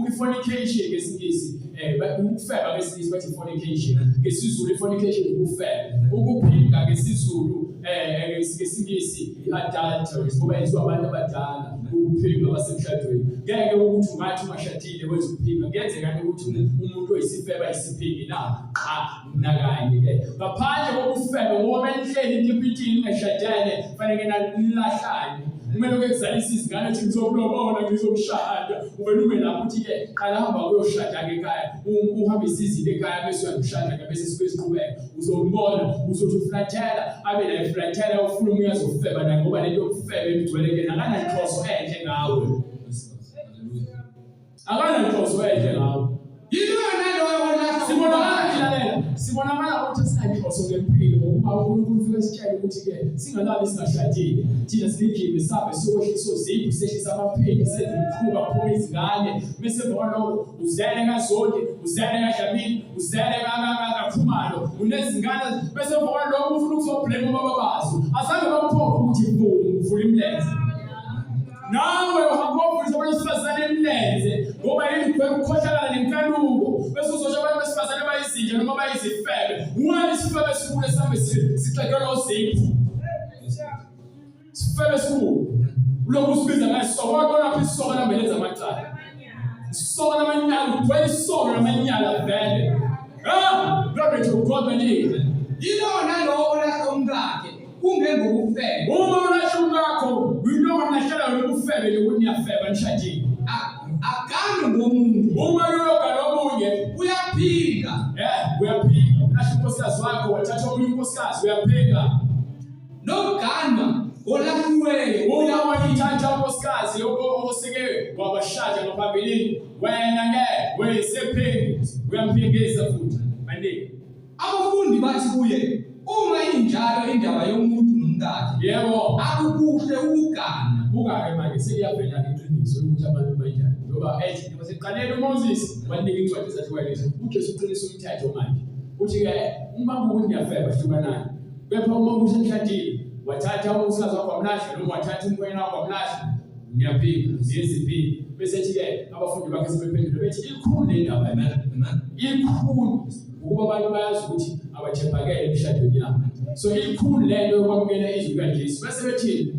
i-fornication ngesingisi ukufeba ngesingisi bathi fornication ngesizulu i-fornication ukufeba ukuphinga ngesizulu ngesingisi i-adultery ngoba yenziwa abantu abadala ukuphinga basemshadweni ngeke ukuthi ungathi ungashadile wenza ukuphinga kuyenzeka ukuthi umuntu oyisifeba isiphingi nakanye ke ngaphandle kokufeba ngoba enhleli intipitini ngashadene fanele nalahlane kumele ukuzalisa izingane ukuthi ngizokulobola ngizokushada uvele lapho uthi-ke qala hamba kuyoshada-ke ekhaya uhambe isizini ekhaya bese uyakushada bese sibe siqhubeka uzombona uzothi uflathela abe naye flathela ufuna umoya azofeba naye ngoba lento yokufeba emgcweleke akananhloso enhle ngawe akananhloso enhle ngawe yiloyo naloyo olahla sibonakala ukuthi sinanhloso ngempilo ngoba uNkulunkulu ufike sitshele ukuthi-ke singalabi singashadile thina siligime sabe siyohlisa ozipho sehlisa amaphedi sezimkhuba phuma izingane bese bonoko uzele kaZondi uzele kaDlamini uzele kaKhumalo unezingane bese bonoko ufuna ukuzoblame bababazo azange bamphophe ukuthi uvula imlenze nawe uhambovulisa abantu besifazane emlenze ngoba yini ukukhohlakala nenkanuko bese uzosho abantu besifazane bayizinja noma bayizifebe wani isifebe esikhulu esihambe sixekelwa ozipho sifebe esikhulu uloku usibiza ngayisoka kodwa lapho isoka lambelenza amacala isoka lamanyala ugcwele isoka lamanyala vele glory to God maningi yiloyo nalowo olahla umkakhe kungengokufeba uma ulahla umkakho yilona nahlala lokufebe lokuthi niyafeba nishadile akanye ngomuntu uma uyogana omunye uyaphinga uyaphinga ulahla unkosikazi wakho wathatha omunye unkosikazi uyaphinga nogana olahliweyo uma wayithatha unkosikazi oseke wabashada ngaphambilini wena weyisephingi uyamphingisa futhi maningi abafundi bathi kuye uma injalo indaba yomuntu nomkakhe yebo akukuhle ukugana buka-ke manje seliyavela iqiniso lokuthi abantu banjani ngoba baseqaleni uMoses wanika incwadi ezahlukanisa uJesu uqinisa umthetho manje uthi-ke uma kuwukuthi niyafeba hlukanani kepha uma kusemshadile wathatha unkosikazi wakho wamlahla noma wathatha umkhwenyana wakho wamlahla niyaphinga ziyeziphingi bese ethi-ke abafundi bakhe sebephendula bethi ikhulu le ndaba ikhulu ukuba abantu bayazi ukuthi abathembakele emshadweni yabo so ikhulu lento yokwamukela izwi kaJesu bese bethini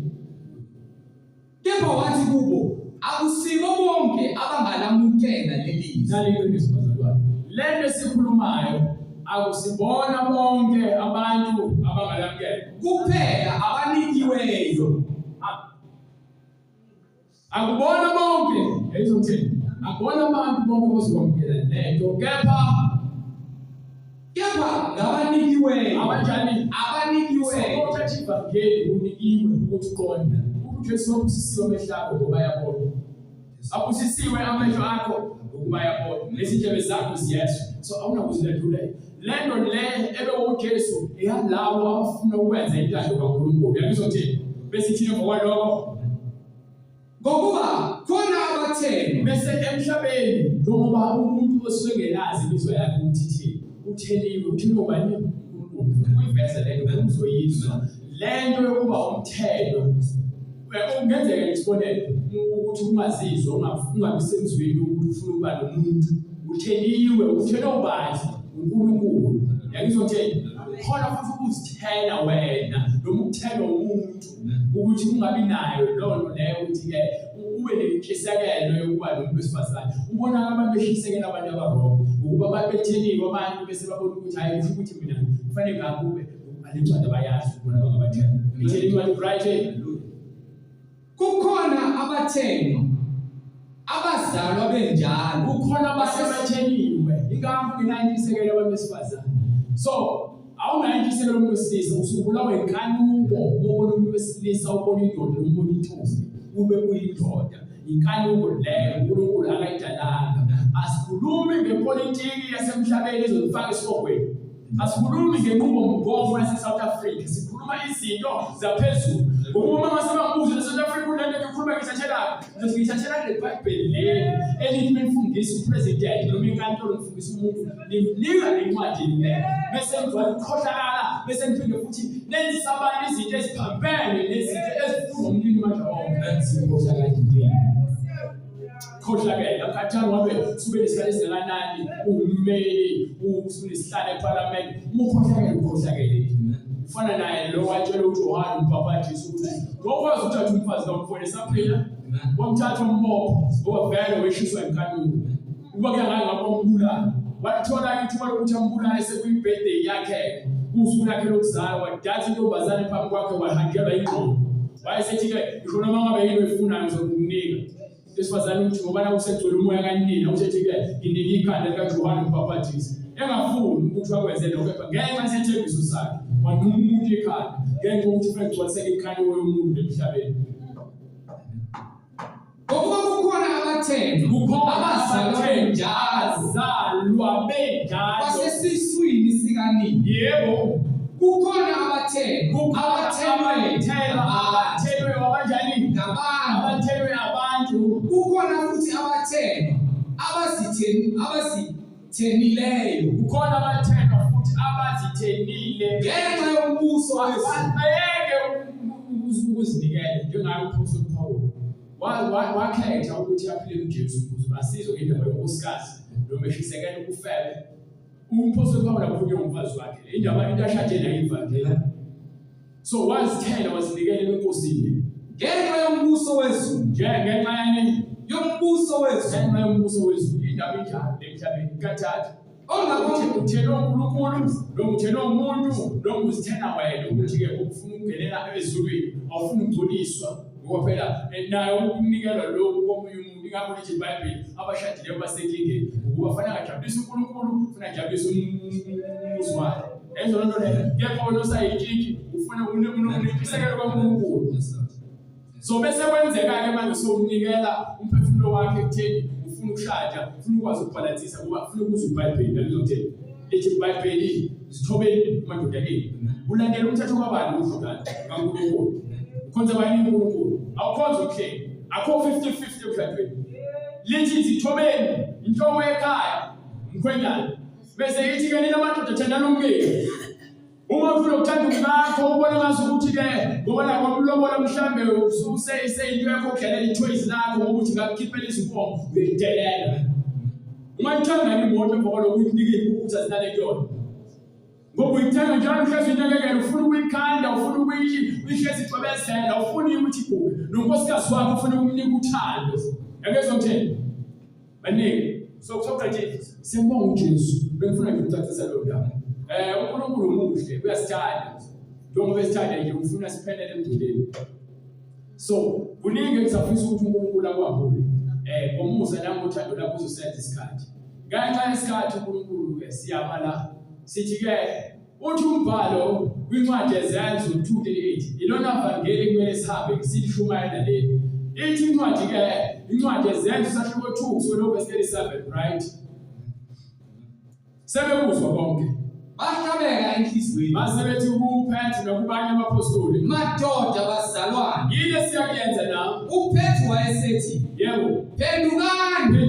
kepha wathi kubo akusibo bonke abangalamukela leli naliqiniso bazalwane lento esikhulumayo akusibona bonke abantu abangalamukela kuphela abanikiweyo akubona bonke ezothini akubona abantu bonke bozikwamukela lento kepha ngabanikiweyo abanjani abanikiweyo uthatha ivangeli unikiwe ukuthi uqonde uJesu wabusisiwe amehlo akho ngoba yabona abusisiwe amehlo akho ngoba yabona nezindlebe zakho ziyezwa so awunakuzilandula lento le ebe uJesu eyalabo abafuna ukwenza intando kaNkulunkulu yakuzothini bese thina ngokwaloko ngokuba khona abatheni bese emhlabeni njengoba umuntu oswengelazi imizwa yakhe ukuthi thini utheliwe uthi nobani uNkulunkulu uyiveza lento uzoyizwa lento yokuba umthelo ungenzeka isibonelo ukuthi ungazizwa ungabisemzweni ukuthi ufuna ukuba nomuntu utheliwe uthela ubani uNkulunkulu yakuzothini khona futhi ukuzithela wena noma ukuthela umuntu ukuthi ungabi nayo lolo leyo ukuthi-ke ube nentshisekelo yokuba nomuntu wesifazane. Ubona abantu beshisekela abantu abarongo ukuba babetheniwe abantu bese babona ukuthi hayi kusho ukuthi mina kufanele ngakube alincwadi abayazi ukubona bangabatheni. Ngitshela incwadi right. Kukhona abathenwa abazalwa benjalo, kukhona abasebatheniwe ingakho nginayintshisekelo abantu besifazane. So awunayintshisekelo umuntu wesilisa usubulawa inkanuko ubona umuntu wesilisa ubona indoda ubona intombi ube uyindoda. Inkanuko leyo uNkulunkulu akayidalanga. Asikhulumi ngepolitiki yasemhlabeni ezofaka esibokweni. Asikhulumi ngenqubomgomo yase-South Africa. Sikhuluma izinto zaphezulu. Uma masebangibuza eSouth Africa ulento ngikhuluma ngithathelaphi? Ngizothi ngithathela le Bible leli elithi benifundisa upresident noma inkantolo ngifundisa umuntu nimnika le ncwadi le bese ngizwa ukukhohlakala bese ngiphinde futhi nenzisa abantu izinto eziphambene nezinto ezifuna umlimi manje ngizikhohlakala nje. Khohlakela akhathanga ngabe sube lesikhathi esingakanani ummeli usunesihlalo eParliament ukhohlakele. Ufana naye lo watshela uJohane umpapatisi ukuthi ngokwazi ukuthatha umfazi kamfowenu saphila wamthatha umbopho ngoba vele weshiswa inkanuko ukuba kuyangani ngabombulala wathola ithuba lokuthi ambulale sekuyibirthday yakhe usuku lakhe lokuzalwa wadatha intombazane phambi kwakhe wahanjelwa ingqondo wayesethi-ke ngisho noma ngabe yini oyifunayo ngizokunika lesifazane ukuthi ngoba na usegcwele umoya kanina usethi-ke nginika ikhanda likaJohane umpapatisi engafuni ukuthi wakwenze lokho kepha ngenxa yesethembiso sakhe wanquma umuntu ekhanda ngenxa yokuthi ufuna kugcwaliseke ikhanda yomuntu emhlabeni. Ngoba kukhona abathenwa abazalwa benjalo basesiswini sikanini. Yebo, kukhona abathenwa abathenwe abanjani abathenwe abantu. Kukhona futhi abathenwa abazithenileyo. Kukhona abathenwa futhi abazithenile ngenxa yombuso bayeke ukuzinikela njengayo uPhostoli Pawulo wakhetha ukuthi aphile uJesu ukuze asizwe ngendaba yonkosikazi noma eshisekela ukufela. UPhostoli Pawulo akhulunywa ngomfazi wakhe indaba into ashade nayiva ngela. So wazithela wazinikela enkosini ngenxa yombuso wezulu. Ngenxa yani yombuso wezulu. Ngenxa yombuso wezulu indaba enjalo emhlabeni kathathu. Ongakuthi uthela uNkulunkulu noma uthela umuntu noma uzithena wena ukuthi-ke ufuna ukungenela ezulwini awufuna ukugcoliswa ngoba phela nayo ukunikelwa lokhu komunye umuntu. Ingakho lithi iBhayibheli abashadileyo basenkingeni ukuba fanele ajabulise uNkulunkulu ufuna ajabulise umuzi wakhe. Enzo loo nto leyo kepha wena osayitshiki ufuna unentshisekelo kaNkulunkulu. So bese kwenzeka-ke manje sowunikela umphefumulo wakhe ekutheni ufuna ukushada ufuna ukwazi ukubhalansisa ngoba ufuna ukuzwa iBhayibheli nalizothela lithi iBhayibheli zithobeni amadoda eni ulandela umthetho kabani usho kaNkulunkulu ukhonza bani uNkulunkulu awukhonza ukuhleli akho 50-50 emshadweni. Lithi zithobeni inhloko ekhaya umkhwenyana bese yithi-ke nina amadoda thandana umkeni. Uma ufuna ukuthanda umkakho ubona ngazi ukuthi-ke ngoba nakho umlobola mhlambe useyinto yakho ukudlalela ithoyizi lakho ngokuthi ngakukhiphela izinkomo uyayidelela. Ungayithanga imoto emva kwalokho uyinike ukuthi azinale kuyona ngoba uyithenga njalo uhlezi uyinakekela ufuna ukuyikhanda ufuna uyihlezi icwebezela ufuna ukuthi iguge nonkosikazi wakho ufuna ukumnika uthando. Yakezwa mtheni baningi. So kuthiwa nje siyambonga uJesu bengifuna nje ukucacisa lo ndaba. uNkulunkulu umuhle uyasithanda njengoba esithanda nje ufuna siphelele emduleni. So kuningi engisafisa ukuthi uNkulunkulu akwambule ngomusa nangothando lakho uzosenza isikhathi. Ngenxa yesikhathi uNkulunkulu siyabala sithi-ke uthi umbhalo kwincwadi yeZenzo 2:8 ilona vangeli kumele sihambe silishumayela leli. Ithi incwadi-ke incwadi yeZenzo sahluko 2 kusukela verse 37 right. Sebekuzwa konke bahlabeka enhliziyweni basebethi kuPetru nakubanye abapostoli madoda bazalwane yile siyakuyenza na. uPetru wayesethi yebo phendukani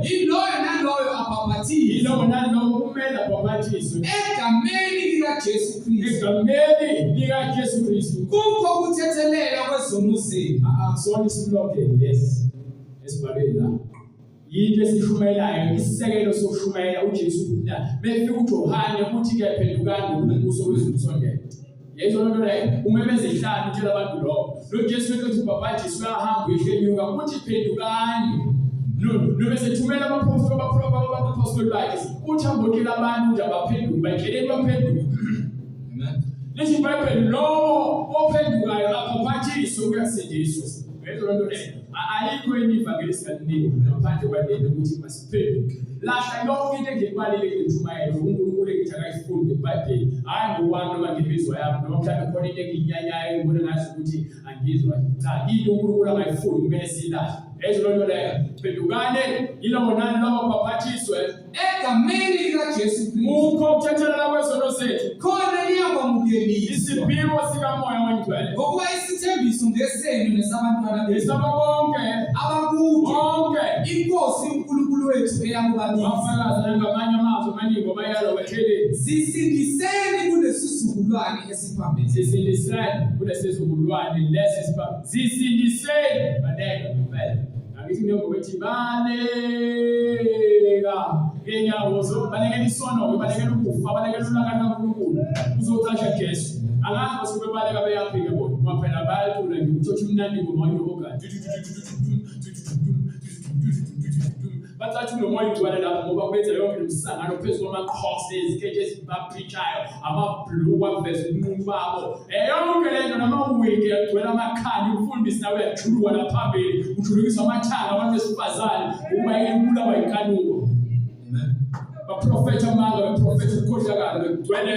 yiloyo naloyo abhaphathizwe yiloyo naloyo kumele abhaphathizwe egameni likaJesu Kristu likaJesu Kristu. kukho ukuthethelela kwezono zenu. Akusona isilogeni lesi esibhalweni la. Yinto esishumayelayo isisekelo sokushumayela uJesu kuphela. Befika uJohane ukuthi-ke phendukani umbuso wezulu usondele. Yesu loo nto leyo umemeze ihlanu utshela abantu lo Jesu ethi ubhabhajiswe ahamba uyehlenyuka kuthi phendukani. Nobesethumela abapostoli bakhe uthi ambotshela abantu ukuthi abaphenduke bageleni baphenduke. Lithi iBhayibheli lowo ophendukayo abhabhajiswe uyasindiswa. Yesu loo nto leyo ayikho enye ivangeli kaNdini ngaphandle kwalento ukuthi masiphenduke. Lahla yonke into engekubalulekile ngishumayela uNkulunkulu engithi akayifundi ngeBhayibheli hayi ngowami noma ngemizwa yami noma mhlawumbe khona into engiyinyanyayo ngibona ngathi ukuthi angizwa cha into uNkulunkulu akayifundi kumele siyilahle. Yesu loo nto leyo phendukane yilowo nani lowo babhathiswe egameni likaJesu Kristu ukho ukuthethelana kwezono zethu khona liyakwamukeliwa isiphiwo sikamoya oyingcwele ngokuba isithembiso ngesenu nesabantwana bethu isaba bonke abakude bonke inkosi uNkulunkulu wethu eyakubabili bafakaza ngamanye amazwi amaningi bayalo betheleni zisindiseni kulesisizukulwane esiphambili zisindiseni kulesisizukulwane lesisiphambili zisindiseni baneka impela ngithi ngokuthi baleka ngenyawo zobalekela isono balekela ukufa balekela ulakana kaNkulunkulu uzothasha Jesu akazi basuke baleka beyaphika bona maphela bayatula ngikuthi umnandi ngomoya ogani bathatha umoya ugcwele lapho ngoba benza yonke imsangano phezulu kwama-crosses izikhethi ezibaphitshayo ama-blue waveza ubunqunu babo yonke lento namawiki agcwele amakhani umfundisi nawe uyajuluka laphambili ujulukiswa amathanga abantu besifazane ukuba ubulawa yinkanuko. Baprofetha amanga baprofetha ukukhohlakala begcwele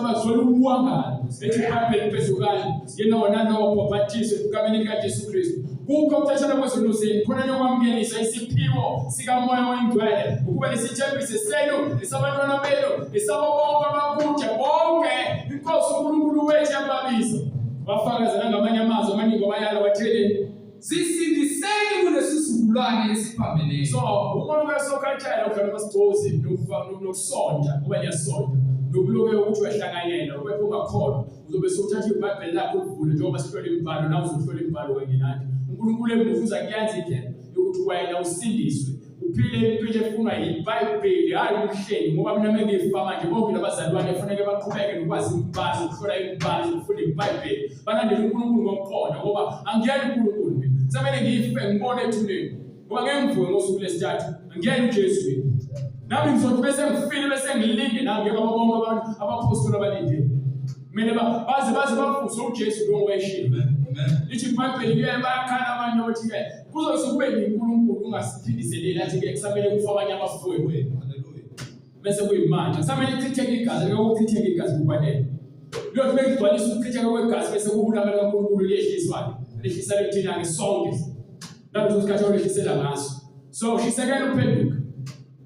bazole ubuwangala ethi iBhayibheli phezukani yena wona lowo babhathiswe egameni likaJesu Kristu kukho ukuthathana kwezono zenu khona nokwamukelisa isiphiwo sikamoya oyingcwele ukuba nesithembiso senu esabantwana benu esabo bonke abakude bonke inkosi uNkulunkulu wethu yababisa bafakaza ngamanye amazwi amaningi bayalo batheleni zisindiseni kulesisizukulwane esiphambeleyo. So uma ungasokhathela ukhala masibhozi nokusonda ngoba niyasonda nokuloke ukuthi wehlanganyela ubephe ungakholwa uzobe sokuthatha iBhayibheli lakho uvule njengoba sihlola imibhalo nawe uzohlola imibhalo kanye nathi uNkulunkulu emvuza kuyenza indlela yokuthi wena usindiswe uphile impilo efunwa yiBhayibheli hayi umhleli ngoba mina mengifa manje bonke labazalwane kufanele baqhubeke nokwazi imibhalo ukuhlola imibhalo ukufunda iBhayibheli balandele uNkulunkulu ngomqondo ngoba angiyeni uNkulunkulu samele ngife ngibone ethuneni ngoba ngeke ngivuke ngosuku lesithathu angiyeni uJesu nami ngizothi bese ngifile bese ngilinde nami njengoba bonke abantu abapostoli abalinde kumele baze bafuse uJesu lo weshilo. Lithi iBhayibheli bayakhala abantu ukuthi ke kuzosukube uNkulunkulu ungasiphindiseleli athi-ke kusamele kufa abanye abafowethu. Bese kuyimanje kusamele ichitheke igazi ukuchitheka igazi kufanele lokho bekugcwalisa ukuchitheka kwegazi bese kubulala kaNkulunkulu liyehliswayo lehlisa lethina ngesonke lapho uzosikhatha olehlisela ngaso. So shisekela uphenduka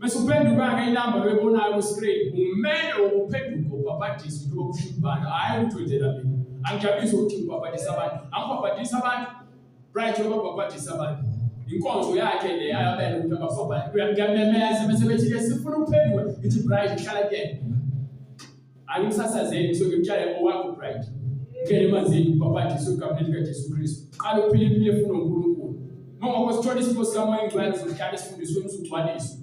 bese uphenduka-ke inamba beyibonayo ku-screen umele ukuphenduka ubhabhadise into bokushibana hayi ukuthi wenzela mina angijabulisi ukuthi ngibhabhadise abantu angibhabhadise abantu right obabhabhadise abantu inkonzo yakhe le ayabela ukuthi ababhabhadise ngiyamemeza bese bethi-ke sifuna ukuphenduka ithi bright ihlala kuyena angimsasazeli so ngimtshale owakho bright ngene emanzini ubhabhadise egameni likaJesu Kristu qala uphile impilo efuna uNkulunkulu ngoba sithola isipho sikamoya oyingcwele sihlala esifundisweni usugcwaliswa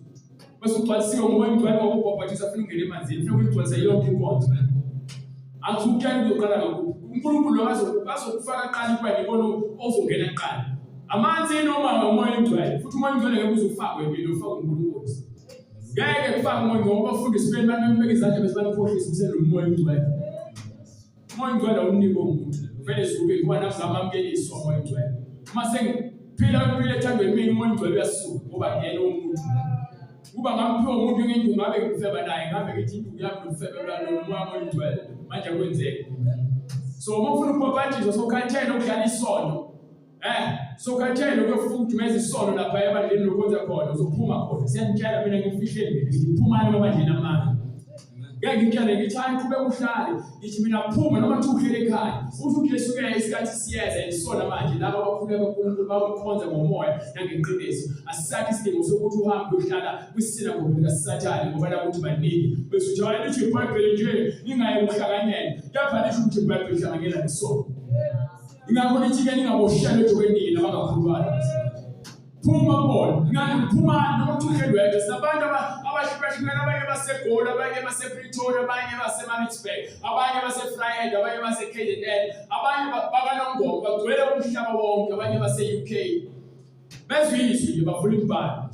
bese ugcwalisiwe ngomoya oyingcwele ngokubhabhadisa funa ungene emanzini funa ukugcwalisa yonke inkonzo angizukutshela uzoqala ngakuphi uNkulunkulu azokufaka qala ibani ibona ozongena kuqala amanzi noma umoya oyingcwele futhi umoya oyingcwele ngeke uzufakwe empilo ufake uNkulunkulu ngeke kufake umoya ngoba abafundisi beni bamembeka izandla bese banikhohlisa ubuselo umoya oyingcwele umoya oyingcwele awunike umuntu vele suke kuba namzamamukeliswa umoya oyingcwele uma sengiphila impilo ethandwe mina umoya oyingcwele uyasuka ngoba ngiyena umuntu kuba ngamphiwa umuntu ngendlu ngabe ngifeba naye ngabe ngithi indlu yami nokufebelwa nomoya oyingcwele manje kwenzeka. So uma ufuna ukubhabhadiswa sokhathela ukudlala isono sokhathela ukufudumeza isono lapha ebandleni lokwenza khona uzophuma khona siyanitshela mina ngimfihlele ngiphumana emabandleni amanga ngeke ngitshele ngithi hayi qhubeka uhlale ngithi mina phuma noma kuthi uhlele ekhaya uthi uJesu ke isikhathi siyeza isona manje laba abakhuleka kuNkulunkulu bakhonza ngomoya nangeqiniso asisakho isidingo sokuthi uhambe uhlala kwisinagogu likaSathane ngoba la kuthi baningi bese uthi hayi lithi iBhayibheli nje ningaye ukuhlanganyela lapha lithi ukuthi iBhayibheli ihlanganyela nesono ingakho lithi-ke ningaboshela ejokwenini nabangakhulubani phuma bona ngani phuma noma kuthi uhlelwe sinabanye abashibashibana abanye baseGoli, abanye basePretoria, abanye baseMaritzburg, abanye baseflyhead, abanye baseKZN, abanye bakaNongoma, bagcwele umhlaba wonke, abanye base-UK. Bezizwe bavula imibhalo.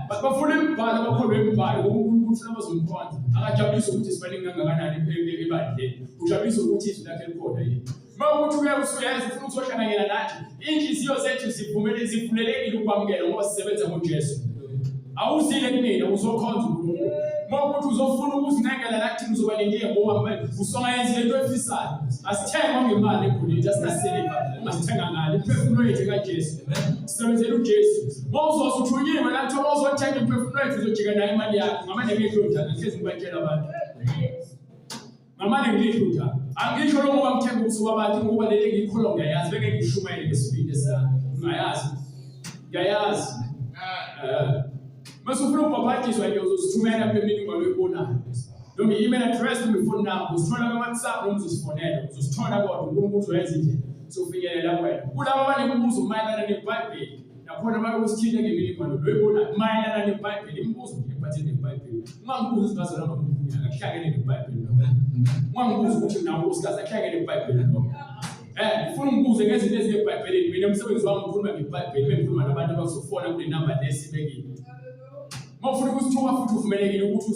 Bavula imibhalo, bakholwe imibhalo, ukuthi abazomkhonza. Akajabulisa ukuthi sibaningi kangakanani ebandleni. Ujabulisa ukuthi izwi lakhe likhona yini. Mawukuthi usuyenza ufuna ukuzohlanganyela nathi, inhliziyo zethu zivulelekile ukwamukela ngoba sisebenza ngoJesu. Awuzile kunina uzokhonza uNkulunkulu. Mawukuthi uzofuna ukuzinengela nathi uzoba nenkinga ngoba usongayenza lento efisayo. Asithengwa ngemali egolide, asinasiliva, ungasithenga ngalo. Imphefumulo yethu kaJesu. Sisebenzela uJesu. Mawuzothi uthunyiwe nathi mawuzothenga imphefumulo yethu uzojika nayo imali yakho. Ngamanye ngidlula ngihlezi ngibatshela abantu. Ngamanye ngidlula. Angisho lo ngoba ngithemba ukuthi wabathi ngoba leli ngikhuluma ngiyayazi beke ngishumayele ngesibindi sami. Ngayazi. Ngiyayazi. Mase ufuna ukubhabhatiswa nje uzosithumela kwemininingwane oyibonayo. Noma i-email address noma ifone number uzithola ku-WhatsApp noma uzosifonela uzosithola kodwa uNkulunkulu uzoyenza nje sofinyelela kuwena. Kulabo abanemibuzo mayelana neBhayibheli nakhona bayokusithinta ngemininingwane loyibonayo mayelana neBhayibheli imibuzo ephathele neBhayibheli. Ungangibuza usigazi noma ngumfunyana akuhlangene neBhayibheli noma. Ungangibuza ukuthi nawo usigazi akuhlangene neBhayibheli noma. Ufuna ungibuze ngezinto ezineBhayibhelini mina umsebenzi wami ukhuluma ngeBhayibheli bengikhuluma nabantu abazofona kule number lesibekile. Mawufuna ukusithuka futhi uvumelekile ukuthi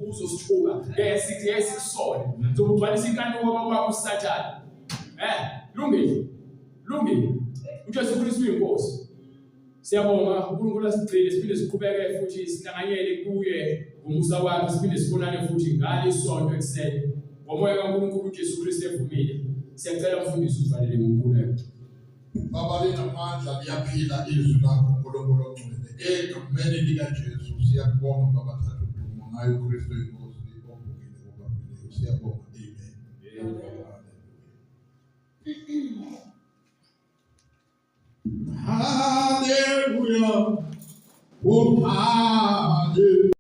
uzosithuka ngeke sikusole uzogcwalisa inkanuko kwakho uSathane. Lungile uJesu Kristu uyinkosi. Siyabonga uNkulunkulu asigcine siphinde siqhubeke futhi sihlanganyele kuye ngomusa wakhe siphinde sibonane futhi ngale isonto ekseni ngomoya kaNkulunkulu uJesu Kristu evumile. Siyacela mfundisi uvalele ngoNkulunkulu. Baba linamandla liyaphila izwi lakho uNkulunkulu ongcwele. Egameni likaJesu siyabonga Baba thatha udumo ngayo uKristu inkosi ovukile ngobaphilileyo. Siyabonga. Amen. Hallelujah.